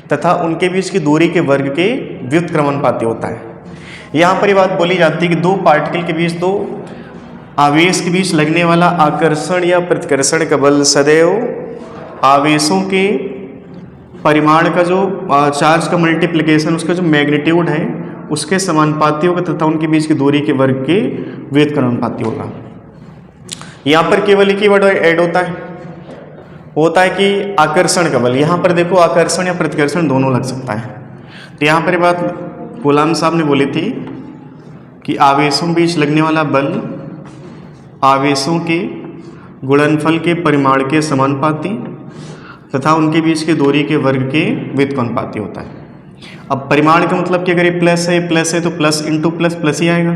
A: तथा उनके बीच की दूरी के वर्ग के व्युत्क्रमानुपाती होता है। यहाँ पर ये बात बोली जाती है कि दो पार्टिकल के बीच, दो आवेश के बीच लगने वाला आकर्षण या प्रतिकर्षण का बल सदैव आवेशों के परिमाण का जो चार्ज का मल्टीप्लिकेशन, उसका जो मैग्नीट्यूड है उसके समानुपाती होगा तथा उनके बीच की दूरी के वर्ग के व्युत्क्रमानुपाती होगा। यहाँ पर केवल एक ही वर्ड ऐड होता है, होता है कि आकर्षण का बल, यहाँ पर देखो आकर्षण या प्रतिकर्षण दोनों लग सकता है। तो यहाँ पर बात कूलाम साहब ने बोली थी कि आवेशों के बीच लगने वाला बल आवेशों के गुणनफल के परिमाण के समानुपाती तथा उनके बीच की दूरी के वर्ग के व्युत्क्रमानुपाती होता है। अब परिमाण का मतलब कि अगर ये प्लस है तो प्लस इंटू प्लस प्लस ही आएगा,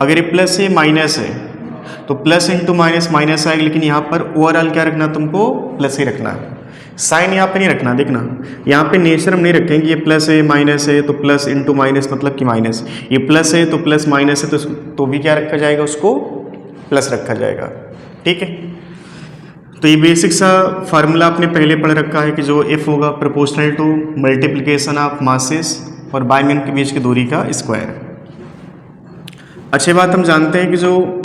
A: अगर ये प्लस है माइनस है तो प्लस इंटू माइनस माइनस आएगा, लेकिन यहाँ पर ओवरऑल क्या रखना, तुमको प्लस ही रखना है। साइन यहाँ पे नहीं रखना, देखना यहाँ पे नेचर हम नहीं रखेंगे, ये प्लस है माइनस है तो प्लस इंटू माइनस मतलब कि माइनस, ये प्लस है तो प्लस माइनस है तो भी क्या रखा जाएगा, उसको प्लस रखा जाएगा। ठीक है, तो ये बेसिक सा फार्मूला आपने पहले पढ़ रखा है कि जो एफ होगा proportional to multiplication of masses और बायमेन के बीच की दूरी का स्क्वायर। अच्छी बात हम जानते हैं कि जो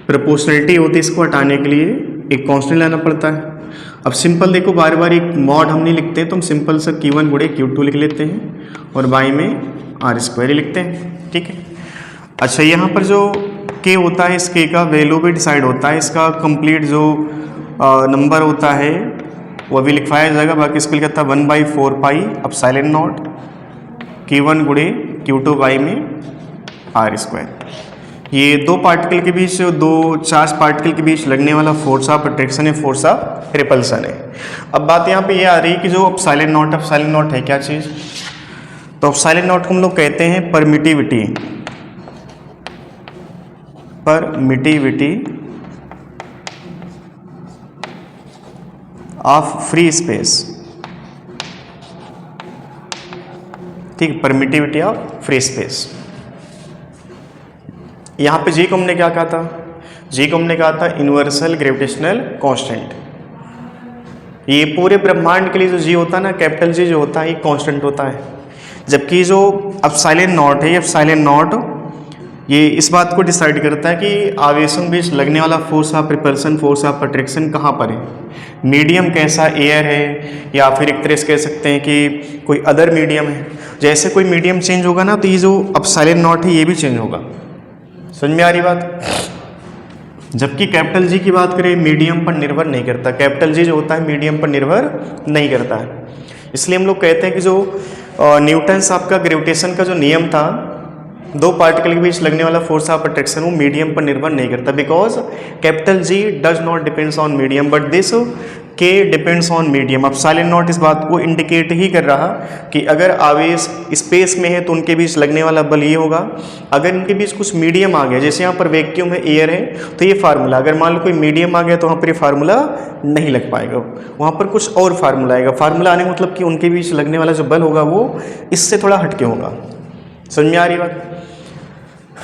A: प्रोपोर्शनलिटी होती है इसको हटाने के लिए एक कांस्टेंट लाना पड़ता है। अब सिंपल देखो, बार बार एक मॉड हम नहीं लिखते तो हम सिंपल सा Q1 गुणे Q2 लिख लेते हैं और बाई में R स्क्वायर लिखते हैं। ठीक है, अच्छा यहाँ पर जो K होता है, इस K का वैल्यू भी डिसाइड होता है, इसका कंप्लीट जो नंबर होता है वो भी लिखवाया जाएगा। बाकी इसको लिखा था 1/4 पाई एप्सिलॉन नॉट Q1 गुणे Q2 बाई में R स्क्वायर। ये दो पार्टिकल के बीच, दो चार्ज पार्टिकल के बीच लगने वाला फोर्स ऑफ अट्रैक्शन है, फोर्स ऑफ रिपल्सन है। अब बात यहाँ पे ये आ रही है कि जो एप्सिलॉन नॉट है क्या चीज़, तो एप्सिलॉन नॉट को हम लोग कहते हैं परमिटिविटी ऑफ फ्री स्पेस। ठीक, परमिटिविटी ऑफ फ्री स्पेस। यहाँ पे जी को हमने क्या कहा था, जी को हमने कहा था यूनिवर्सल ग्रेविटेशनल कांस्टेंट। ये पूरे ब्रह्मांड के लिए जो जी होता है ना, कैपिटल जी जो होता है ये कांस्टेंट होता है, जबकि जो एप्सिलॉन नॉट है, एप्सिलॉन नॉट ये इस बात को डिसाइड करता है कि आवेशों के बीच लगने वाला force of repulsion, force of attraction कहाँ पर है, मीडियम कैसा, एयर है या फिर एक तरह से कह सकते हैं कि कोई अदर मीडियम है। जैसे कोई मीडियम चेंज होगा ना तो ये जो एप्सिलॉन नॉट है ये भी चेंज होगा। समझ में आ रही बात। जबकि कैपिटल जी की बात करें मीडियम पर निर्भर नहीं करता, कैपिटल जी जो होता है मीडियम पर निर्भर नहीं करता है। इसलिए हम लोग कहते हैं कि जो न्यूटन्स आपका ग्रेविटेशन का जो नियम था, दो पार्टिकल के बीच लगने वाला फोर्स ऑफ अट्रैक्शन वो मीडियम पर निर्भर नहीं करता, because capital G does not depends on medium but this के डिपेंड्स ऑन मीडियम। अब साइलेंट नॉट इस बात को इंडिकेट ही कर रहा कि अगर आवेश स्पेस में है तो उनके बीच लगने वाला बल ये होगा, अगर इनके बीच कुछ मीडियम आ गया, जैसे यहाँ पर वैक्यूम है, एयर है, तो ये फार्मूला, अगर मान लो कोई मीडियम आ गया तो वहाँ पर ये फार्मूला नहीं लग पाएगा, वहाँ पर कुछ और फार्मूला आएगा। फार्मूला आने का मतलब कि उनके बीच लगने वाला जो बल होगा वो इससे थोड़ा हटके होगा। समझ में आ रही बात।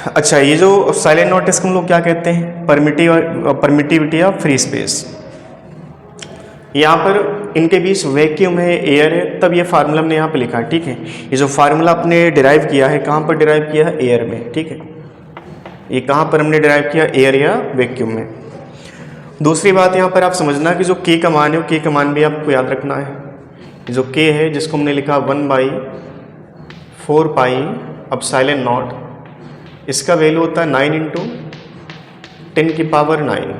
A: अच्छा, ये जो साइलेंट नॉट इसको हम लोग क्या कहते हैं, परमिटिविटी ऑफ फ्री स्पेस। यहाँ पर इनके बीच वैक्यूम है, एयर है, तब ये फार्मूला हमने यहाँ पे लिखा है। ठीक है, ये जो फार्मूला आपने डिराइव किया है, कहाँ पर डिराइव किया है, एयर में। ठीक है, ये कहाँ पर हमने डिराइव किया, एयर या वैक्यूम में। दूसरी बात यहाँ पर आप समझना कि जो के का मान है, के का मान भी आपको याद रखना है। जो के है जिसको हमने लिखा 1/4 पाई एप्सिलॉन नॉट, इसका वैल्यू होता है 9 × 10⁹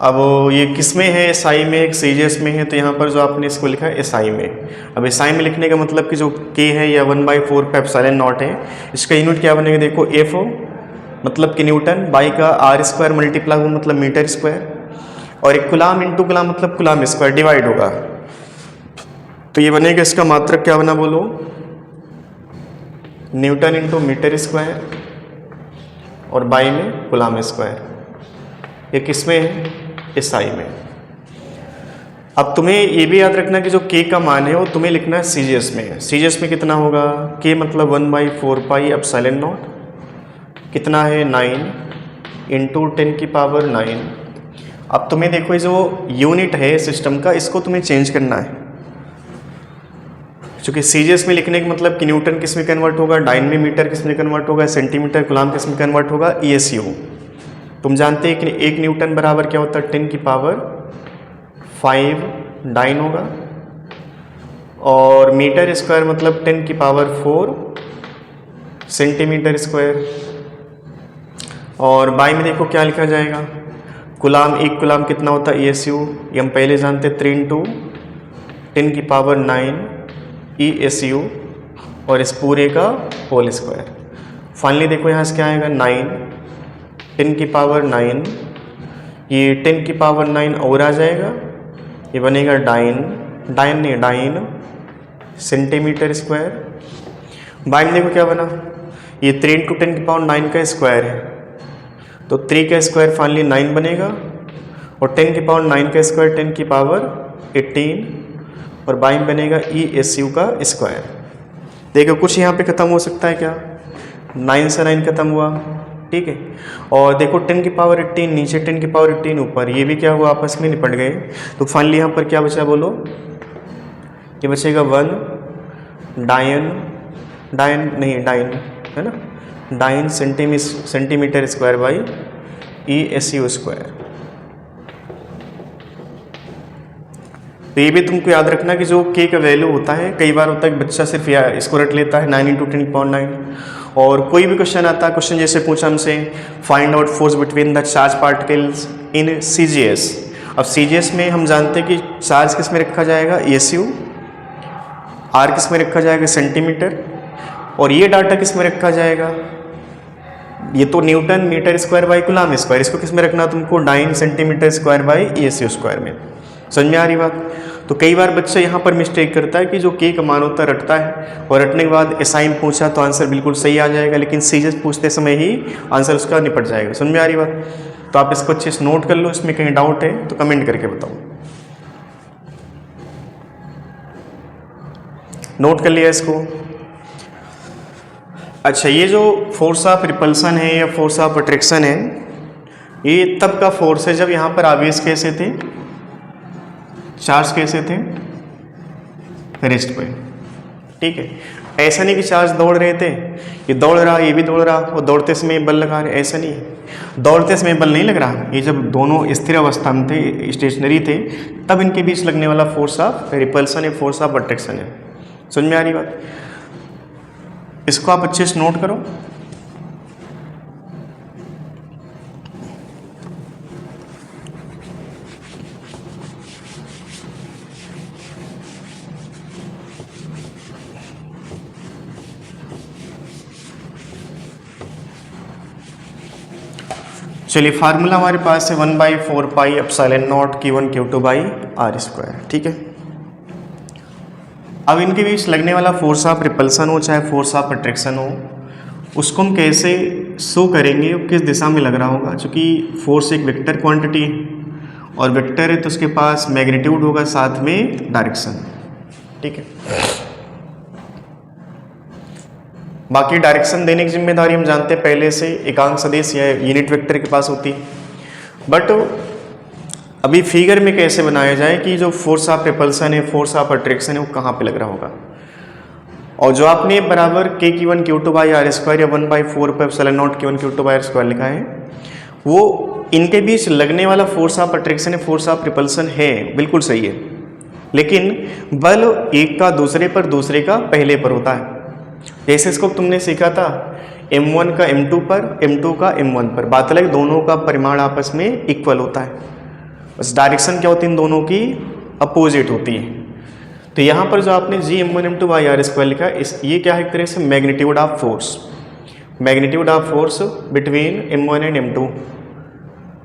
A: अब ये किस में है, एसआई में, एक सीजीएस में है, तो यहाँ पर जो आपने इसको लिखा है एसआई में। अब एसआई में लिखने का मतलब कि जो के है या 1/4 पे एप्सिलॉन नॉट है, इसका यूनिट क्या बनेगा, देखो एफ मतलब कि न्यूटन, बाई का आर स्क्वायर मल्टीप्लाई हो मतलब मीटर स्क्वायर, और एक कुलाम इंटू कुलाम मतलब कुलाम स्क्वायर डिवाइड होगा, तो ये बनेगा इसका मात्रक क्या बना बोलो, न्यूटन इंटू मीटर स्क्वायर और बाई में कुलाम स्क्वायर। ये किस में है, एसआई में। अब तुम्हें ये भी याद रखना कि जो के का मान है वो तुम्हें लिखना है सीजीएस में। सीजीएस में कितना होगा, के मतलब 1/4 पाई एप्सिलॉन नॉट, कितना है 9 × 10⁹। अब तुम्हें देखो ये जो यूनिट है सिस्टम का, इसको तुम्हें चेंज करना है, क्योंकि सीजीएस में लिखने का मतलब कि न्यूटन किस में कन्वर्ट होगा, डाइन में, मीटर किस में कन्वर्ट होगा, सेंटीमीटर, कुलाम किस में कन्वर्ट होगा, ESU। तुम जानते हैं कि 1 न्यूटन बराबर क्या होता है, 10⁵ डाइन होगा, और मीटर स्क्वायर मतलब 10⁴ सेंटीमीटर स्क्वायर, और बाई में देखो क्या लिखा जाएगा, गुलाम, एक गुलाम कितना होता है ESU, ये हम पहले जानते 3 × 10⁹ ESU और इस पूरे का होल स्क्वायर। फाइनली देखो यहाँ से क्या आएगा 9 10⁹, ये 10⁹ और आ जाएगा, ये बनेगा डाइन सेंटीमीटर स्क्वायर। बाई में देखो क्या बना, ये 3 × 10⁹ का स्क्वायर है, तो 3 का स्क्वायर फाइनली 9 बनेगा और 10⁹ का स्क्वायर 10⁻18 और बाई में बनेगा ESU का स्क्वायर। देखो कुछ यहाँ पे ख़त्म हो सकता है क्या, 9 से 9 खत्म हुआ, ठीक है। और देखो 10⁻18 नीचे 10⁻18 ऊपर, ये भी क्या हुआ आपस में निपट गए। तो फाइनली यहाँ पर क्या बचा बोलो, ये बचेगा 1 डाइन है ना, dine centimetre square by ESU square. तो ये भी तुमको याद रखना कि जो K का वैल्यू होता है, कई बार होता है कि बच्चा सिर्फ या इसको रट लेता है 9 × 10⁹, और कोई भी क्वेश्चन आता है, क्वेश्चन जैसे पूछा हमसे find out force between the charge particles in CGS। अब CGS में हम जानते हैं कि चार्ज किस में रखा जाएगा ESU, R किस में रखा जाएगा सेंटीमीटर, और ये डाटा किस में रखा जाएगा, ये तो newton metre square by coulomb square, इसको किस में रखना तुमको dyne centimetre square by ESU square में। समझ में आ रही बात। तो कई बार बच्चा यहाँ पर मिस्टेक करता है कि जो K का मान होता है रटता है, और रटने के बाद SI पूछा तो आंसर बिल्कुल सही आ जाएगा, लेकिन CGS पूछते समय ही आंसर उसका निपट जाएगा। समझ में आ रही बात। तो आप इसको अच्छे से नोट कर लो, इसमें कहीं डाउट है तो कमेंट करके बताओ। नोट कर लिया इसको। अच्छा, ये जो फोर्स ऑफ रिपल्सन है या फोर्स ऑफ अट्रैक्शन है, ये तब का फोर्स है जब यहाँ पर आवेश कैसे थे, चार्ज कैसे थे, रेस्ट पे, ठीक है। ऐसा नहीं कि चार्ज दौड़ रहे थे, ये दौड़ रहा ये भी दौड़ रहा, और दौड़ते समय बल लगा रहे, ऐसा नहीं है। दौड़ते समय बल नहीं लग रहा, ये जब दोनों स्थिर अवस्था में थे, स्टेशनरी थे, तब इनके बीच लगने वाला फोर्स ऑफ रिपल्सन है, फोर्स ऑफ अट्रैक्शन है। समझ में आ रही बात। इसको आप अच्छे से नोट करो। चलिए, फार्मूला हमारे पास है 1/4 pi epsilon naught Q1 Q2 by R square, ठीक है। अब इनके बीच लगने वाला फोर्स ऑफ रिपल्सन हो चाहे फोर्स ऑफ अट्रैक्शन हो, उसको हम कैसे शो करेंगे, किस दिशा में लग रहा होगा। चूँकि फोर्स एक वेक्टर क्वांटिटी है, और वेक्टर है तो उसके पास मैग्नीट्यूड होगा, साथ में डायरेक्शन, ठीक है। बाकी डायरेक्शन देने की जिम्मेदारी हम जानते हैं पहले से एकांक सदिश या यूनिट वेक्टर के पास होती है। बट अभी फिगर में कैसे बनाया जाए कि जो फोर्स ऑफ रिपल्सन है, फोर्स ऑफ अट्रैक्शन है, वो कहाँ पे लग रहा होगा। और जो आपने बराबर K1 Q2 by R square या 1/4 पर epsilon naught Q1 Q2 by R square लिखा है, वो इनके बीच लगने वाला फोर्स ऑफ अट्रैक्शन है, फोर्स ऑफ रिपल्सन है, बिल्कुल सही है। लेकिन बल एक का दूसरे पर, दूसरे का पहले पर होता है। जैसे इसको तुमने सीखा था M1 का M2 पर, M2 का M1 पर, बात अलग, दोनों का परिमाण आपस में इक्वल होता है, बस डायरेक्शन क्या होती है इन दोनों की अपोजिट होती है। तो यहाँ पर जो आपने Gm1 M2 by R square लिखा है, ये क्या है, एक तरह से magnitude of force, magnitude of force between M1 and M2।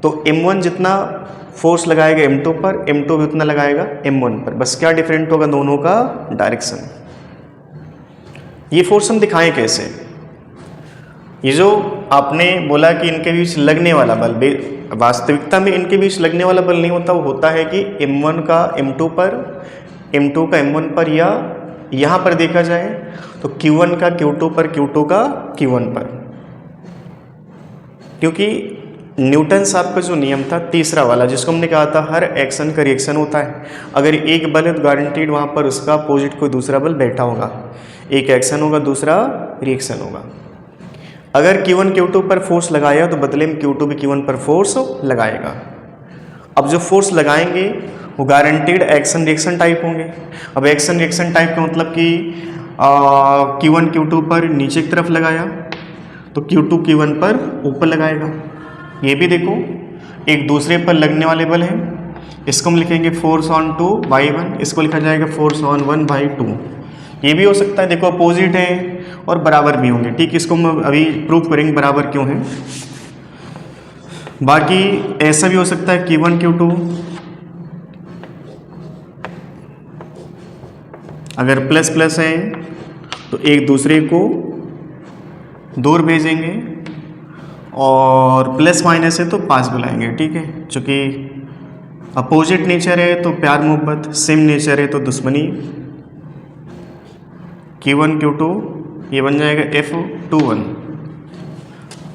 A: तो M1 जितना फोर्स लगाएगा M2 पर, M2 भी उतना लगाएगा M1 पर, बस क्या डिफरेंट होगा दोनों का डायरेक्शन। ये फोर्स हम दिखाएं कैसे। ये जो आपने बोला कि इनके बीच लगने वाला बल, वास्तविकता में इनके बीच लगने वाला बल नहीं होता, वो होता है कि M1 का M2 पर, M2 का M1 पर, या यहाँ पर देखा जाए तो Q1 का Q2 पर, Q2 का Q1 पर। क्योंकि न्यूटन साहब का जो नियम था तीसरा वाला, जिसको हमने कहा था हर एक्शन का रिएक्शन होता है। अगर एक बल है तो गारंटीड वहाँ पर उसका अपोजिट कोई दूसरा बल बैठा होगा, एक एक्शन होगा दूसरा रिएक्शन होगा। अगर Q1 Q2 पर फोर्स लगाया तो बदले में Q2 भी Q1 पर फोर्स लगाएगा। अब जो फोर्स लगाएंगे वो गारंटीड एक्शन रिएक्शन टाइप होंगे। अब एक्शन रिएक्शन टाइप का मतलब कि Q1 Q2 पर नीचे की तरफ लगाया तो Q2 Q1 पर ऊपर लगाएगा। ये भी देखो एक दूसरे पर लगने वाले बल हैं, इसको हम लिखेंगे फोर्स ऑन 2 बाई 1, इसको लिखा जाएगा फोर्स ऑन 1 बाई 2। ये भी हो सकता है, देखो अपोजिट है और बराबर भी होंगे, ठीक, इसको हम अभी प्रूव करेंगे बराबर क्यों है। बाकी ऐसा भी हो सकता है Q1 Q2 अगर प्लस प्लस है तो एक दूसरे को दूर भेजेंगे, और प्लस माइनस है तो पास बुलाएंगे, ठीक है। चूँकि अपोजिट नेचर है तो प्यार मोहब्बत, सेम नेचर है तो दुश्मनी। Q1 Q2 ये बन जाएगा F21।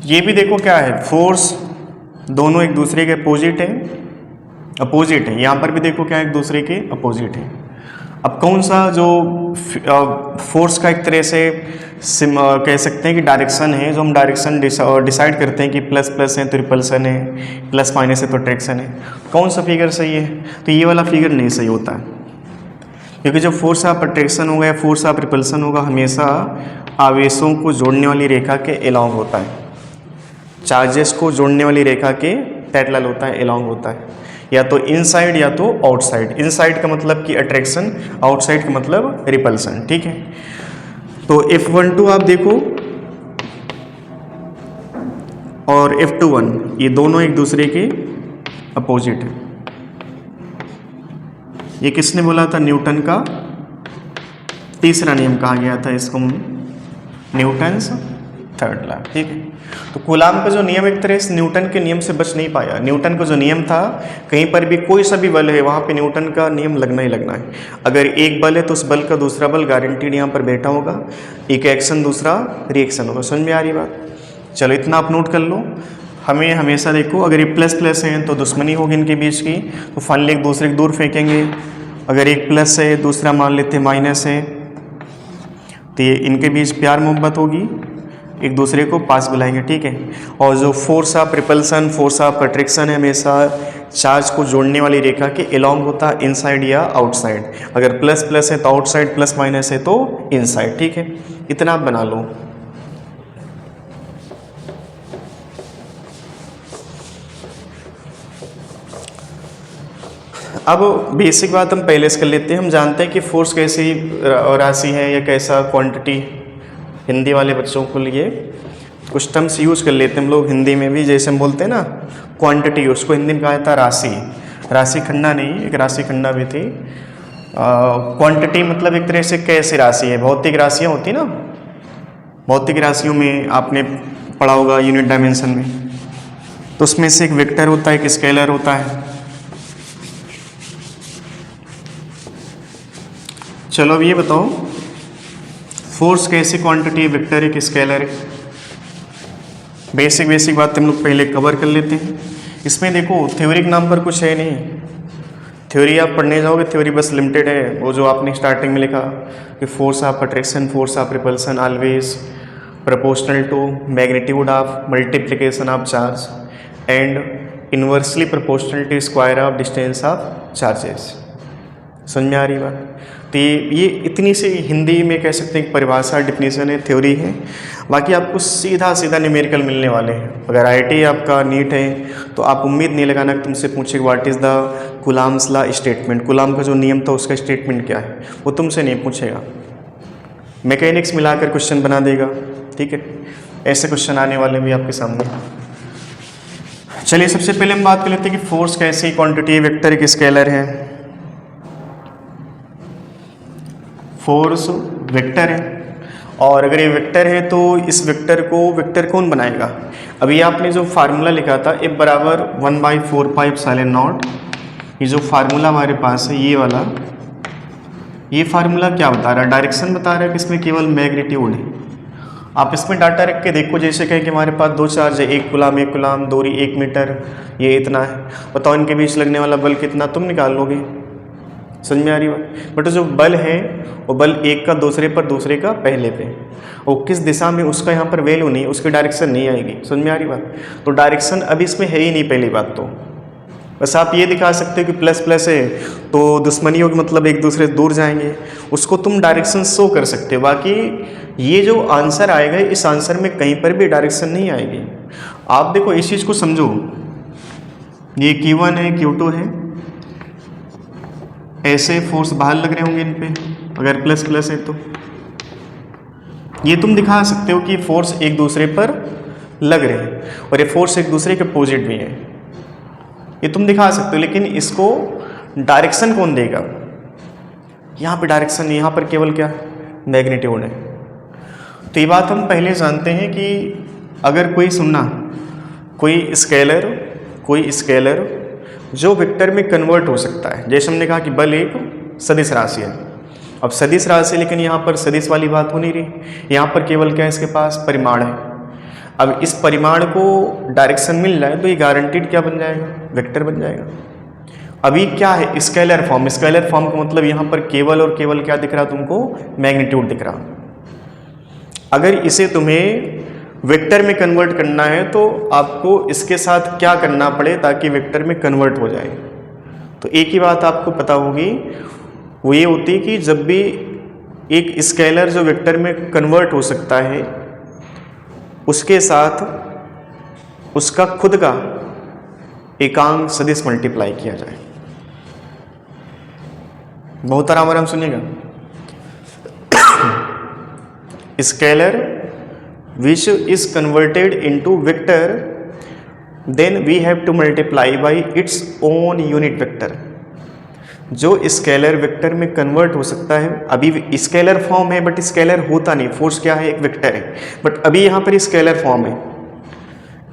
A: ये भी देखो क्या है, फोर्स दोनों एक दूसरे के अपोजिट है, यहाँ पर भी देखो क्या एक दूसरे के अपोजिट है। अब कौन सा जो फोर्स का एक तरह से कह सकते हैं कि डायरेक्शन है, जो हम डायरेक्शन डिसाइड करते हैं कि प्लस प्लस है तो रिपल्सन है, प्लस माइनस है तो अट्रैक्शन है, कौन सा फिगर सही है, तो ये वाला फिगर नहीं सही होता है, क्योंकि जो फोर्स ऑफ अट्रैक्शन होगा या फोर्स ऑफ रिपल्सन होगा हमेशा आवेशों को जोड़ने वाली रेखा के अलोंग होता है, चार्जेस को जोड़ने वाली रेखा के पैरेलल होता है, अलोंग होता है, या तो इनसाइड या तो आउटसाइड। इनसाइड का मतलब कि अट्रैक्शन, आउटसाइड का मतलब रिपल्सन, ठीक है। तो F12 आप देखो और F21 ये दोनों एक दूसरे के अपोजिट है। ये किसने बोला था, न्यूटन का तीसरा नियम कहा गया था इसको, न्यूटन्स थर्ड लॉ, ठीक है। तो कूलाम का जो नियम एक तरह से न्यूटन के नियम से बच नहीं पाया। न्यूटन का जो नियम था, कहीं पर भी कोई सा भी बल है वहाँ पे न्यूटन का नियम लगना ही लगना है। अगर एक बल है तो उस बल का दूसरा बल गारंटीड यहाँ पर बैठा होगा, एक एक्शन दूसरा रिएक्शन होगा। समझ में आ रही बात? चलो इतना आप नोट कर लो। हमें हमेशा देखो अगर ये प्लस प्लस है तो दुश्मनी होगी इनके बीच की, तो फाइनली एक दूसरे को दूर फेंकेंगे। अगर एक प्लस है दूसरा मान लेते माइनस है तो ये इनके बीच प्यार मोहब्बत होगी, एक दूसरे को पास बुलाएंगे, ठीक है। और जो force of repulsion, force of attraction है हमेशा चार्ज को जोड़ने वाली रेखा के अलोंग होता है, इनसाइड या आउटसाइड। अगर प्लस प्लस है तो आउटसाइड, प्लस माइनस है तो इनसाइड, ठीक है। इतना आप बना लो। अब बेसिक बात हम पहले से कर लेते हैं। हम जानते हैं कि फोर्स कैसी राशि है या कैसा क्वांटिटी। हिंदी वाले बच्चों के लिए कुछ टर्म्स यूज़ कर लेते हैं हम लोग हिंदी में भी, जैसे हम बोलते हैं ना क्वांटिटी, उसको हिंदी में कहा जाता है राशि। राशि खंडा नहीं, एक राशि खंडा भी थी। क्वांटिटी मतलब एक तरह से कैसी राशि है, भौतिक राशियाँ होती ना, भौतिक राशियों में आपने पढ़ा होगा यूनिट डायमेंशन में, तो उसमें से एक वेक्टर होता है, एक स्केलर होता है। चलो अब ये बताओ फोर्स कैसी क्वांटिटी है, वेक्टर है कि स्केलर है? बेसिक बात हम लोग पहले कवर कर लेते हैं। इसमें देखो थ्योरी के नाम पर कुछ है नहीं, थ्योरी आप पढ़ने जाओगे, थ्योरी बस लिमिटेड है। वो जो आपने स्टार्टिंग में लिखा कि force of attraction, force of repulsion always proportional to magnitude of multiplication of charge and inversely proportional to square of distance of charges. समझ में आ रही बात? तो ये इतनी सी हिंदी में कह सकते हैं परिभाषा, डिफिनीशन है, थ्योरी है। बाकी आपको सीधा न्यूमेरिकल मिलने वाले हैं। अगर IIT आपका नीट है तो आप उम्मीद नहीं लगाना कि तुमसे पूछे what is the coulombs law statement, coulomb का जो नियम था उसका स्टेटमेंट क्या है, वो तुमसे नहीं पूछेगा। मैकेनिक्स मिलाकर क्वेश्चन बना देगा, ठीक है। ऐसे क्वेश्चन आने वाले भी आपके सामने। चलिए सबसे पहले हम बात कर लेते हैं कि फोर्स कैसी क्वांटिटी, वेक्टर एक स्केलर है। फोर्स वेक्टर है, और अगर ये वेक्टर है तो इस वेक्टर को वेक्टर कौन बनाएगा? अभी आपने जो फार्मूला लिखा था F बराबर 1/4πε0, ये जो फार्मूला हमारे पास है ये वाला, ये फार्मूला क्या बता रहा है? डायरेक्शन बता रहा है कि इसमें केवल मैग्नीट्यूड है। आप इसमें डाटा रख के देखो, जैसे कहें कि हमारे पास दो चार्ज है, एक कूलाम, दूरी 1 मीटर, ये इतना है, बताओ इनके बीच लगने वाला बल कितना, तुम निकाल लोगे। समझ में आ रही बात? बट जो बल है वो बल एक का दूसरे पर, दूसरे का पहले पे, और किस दिशा में उसका यहाँ पर वैल्यू नहीं, उसकी डायरेक्शन नहीं आएगी। समझ में आ रही बात? तो डायरेक्शन अभी इसमें है ही नहीं। पहली बात तो बस आप ये दिखा सकते हो कि प्लस प्लस है तो दुश्मनियों के मतलब एक दूसरे से दूर जाएंगे, उसको तुम डायरेक्शन शो कर सकते हो। बाकी ये जो आंसर आएगा इस आंसर में कहीं पर भी डायरेक्शन नहीं आएगी। आप देखो इस चीज़ को समझो, ये Q1 है, Q2 है, ऐसे फोर्स बाहर लग रहे होंगे इन पे, अगर प्लस प्लस है तो ये तुम दिखा सकते हो कि फोर्स एक दूसरे पर लग रहे हैं और ये फोर्स एक दूसरे के अपोजिट भी है, ये तुम दिखा सकते हो। लेकिन इसको डायरेक्शन कौन देगा? यहाँ पे डायरेक्शन, यहाँ पर केवल क्या मैग्नीट्यूड है। तो ये बात हम पहले जानते हैं कि अगर कोई सुनना कोई स्केलर जो वेक्टर में कन्वर्ट हो सकता है, जैसे हमने कहा कि बल एक सदिश राशि है। अब सदिश राशि, लेकिन यहाँ पर सदिश वाली बात हो नहीं रही, यहाँ पर केवल क्या है, इसके पास परिमाण है। अब इस परिमाण को डायरेक्शन मिल जाए तो ये गारंटीड क्या बन जाएगा, वेक्टर बन जाएगा। अभी क्या है, स्केलर फॉर्म का मतलब यहाँ पर केवल और केवल क्या दिख रहा तुमको, मैग्नीट्यूड दिख रहा। अगर इसे तुम्हें वेक्टर में कन्वर्ट करना है तो आपको इसके साथ क्या करना पड़े ताकि वेक्टर में कन्वर्ट हो जाए। तो एक ही बात आपको पता होगी, वो ये होती है कि जब भी एक स्केलर जो वेक्टर में कन्वर्ट हो सकता है उसके साथ उसका खुद का एकांक सदिश मल्टीप्लाई किया जाए। बहुत आराम सुनिएगा। Scalar which is converted into vector, then we have to multiply by its own unit vector। जो स्केलर वेक्टर में कन्वर्ट हो सकता है, अभी स्केलर फॉर्म है बट स्केलर होता नहीं, फोर्स क्या है, एक वेक्टर है, बट अभी यहाँ पर स्केलर फॉर्म है।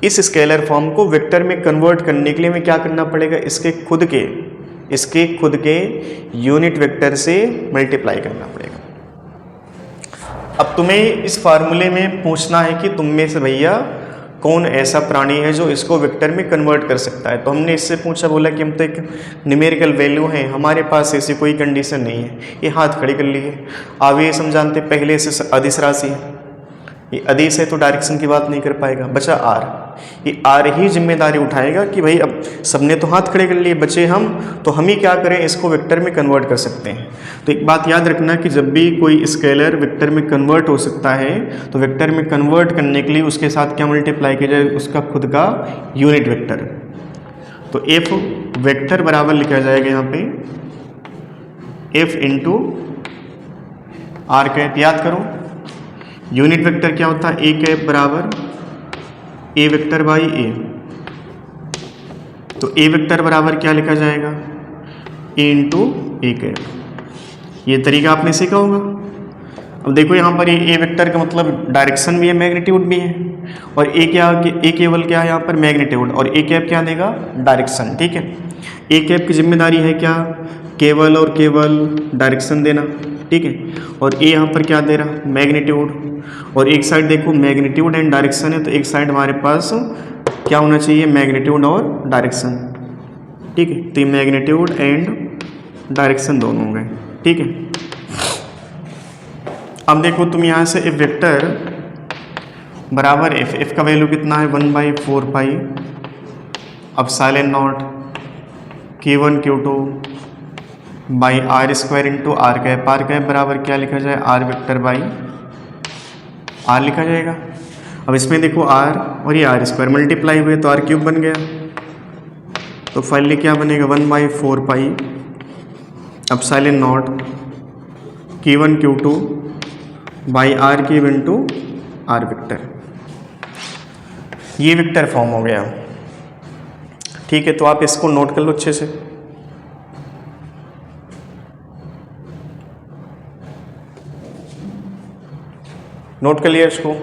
A: इस स्केलर फॉर्म को वेक्टर में कन्वर्ट करने के लिए हमें क्या करना पड़ेगा, इसके खुद के यूनिट वेक्टर से मल्टीप्लाई करना पड़ेगा। अब तुम्हें इस फार्मूले में पूछना है कि तुम में से भैया कौन ऐसा प्राणी है जो इसको वेक्टर में कन्वर्ट कर सकता है। तो हमने इससे पूछा, बोला कि हम तो एक न्यूमेरिकल वैल्यू है, हमारे पास ऐसी कोई कंडीशन नहीं है, ये हाथ खड़े कर लिए। आवेश हम जानते पहले से अदिश राशि है, ये अदिश है तो डायरेक्शन की बात नहीं कर पाएगा। बचा आर, ये आर ही जिम्मेदारी उठाएगा कि भाई अब सबने तो हाथ खड़े कर लिए, बचे हम, तो हम ही क्या करें, इसको वेक्टर में कन्वर्ट कर सकते हैं। तो एक बात याद रखना कि जब भी कोई स्केलर वेक्टर में कन्वर्ट हो सकता है तो वेक्टर में कन्वर्ट करने के लिए उसके साथ क्या मल्टीप्लाई किया जाए, उसका खुद का यूनिट वेक्टर। तो एफ वेक्टर बराबर लिखा जाएगा यहाँ पे एफ इंटू आर कैप। याद करो यूनिट वेक्टर क्या होता है, ए कैप बराबर ए वेक्टर बाई ए। तो ए वेक्टर बराबर क्या लिखा जाएगा, ए इंटू ए कैप। ये तरीका आपने सीखा होगा। अब देखो यहाँ पर ये ए वेक्टर का मतलब डायरेक्शन भी है, मैग्नीट्यूड भी है, और ए केवल क्या है यहाँ पर मैग्नीट्यूड, और ए कैप क्या देगा, डायरेक्शन। ठीक है, ए कैप की जिम्मेदारी है क्या, केवल और केवल डायरेक्शन देना। ठीक है, और ए यहाँ पर क्या दे रहा, मैग्नीट्यूड। और एक साइड देखो मैग्नीट्यूड एंड डायरेक्शन है, तो एक साइड हमारे पास क्या होना चाहिए, मैग्नीट्यूड और डायरेक्शन। ठीक है, तो ये मैग्नीट्यूड एंड डायरेक्शन दोनों हो गए। ठीक है, अब देखो तुम यहाँ से एफ वेक्टर बराबर एफ का वैल्यू कितना है, 1/4 pi epsilon naught Q1 Q2 by R square into R cap. R cap बराबर क्या लिखा जाए, आर वेक्टर बाई आर लिखा जाएगा। अब इसमें देखो आर और ये आर स्क्वायर मल्टीप्लाई हुए तो आर क्यूब बन गया। तो फाइनली क्या बनेगा, 1/4 pi epsilon naught Q1 Q2 by R cube into R vector. ये वेक्टर फॉर्म हो गया। ठीक है, तो आप इसको नोट कर लो अच्छे से। नोट कर लिया इसको।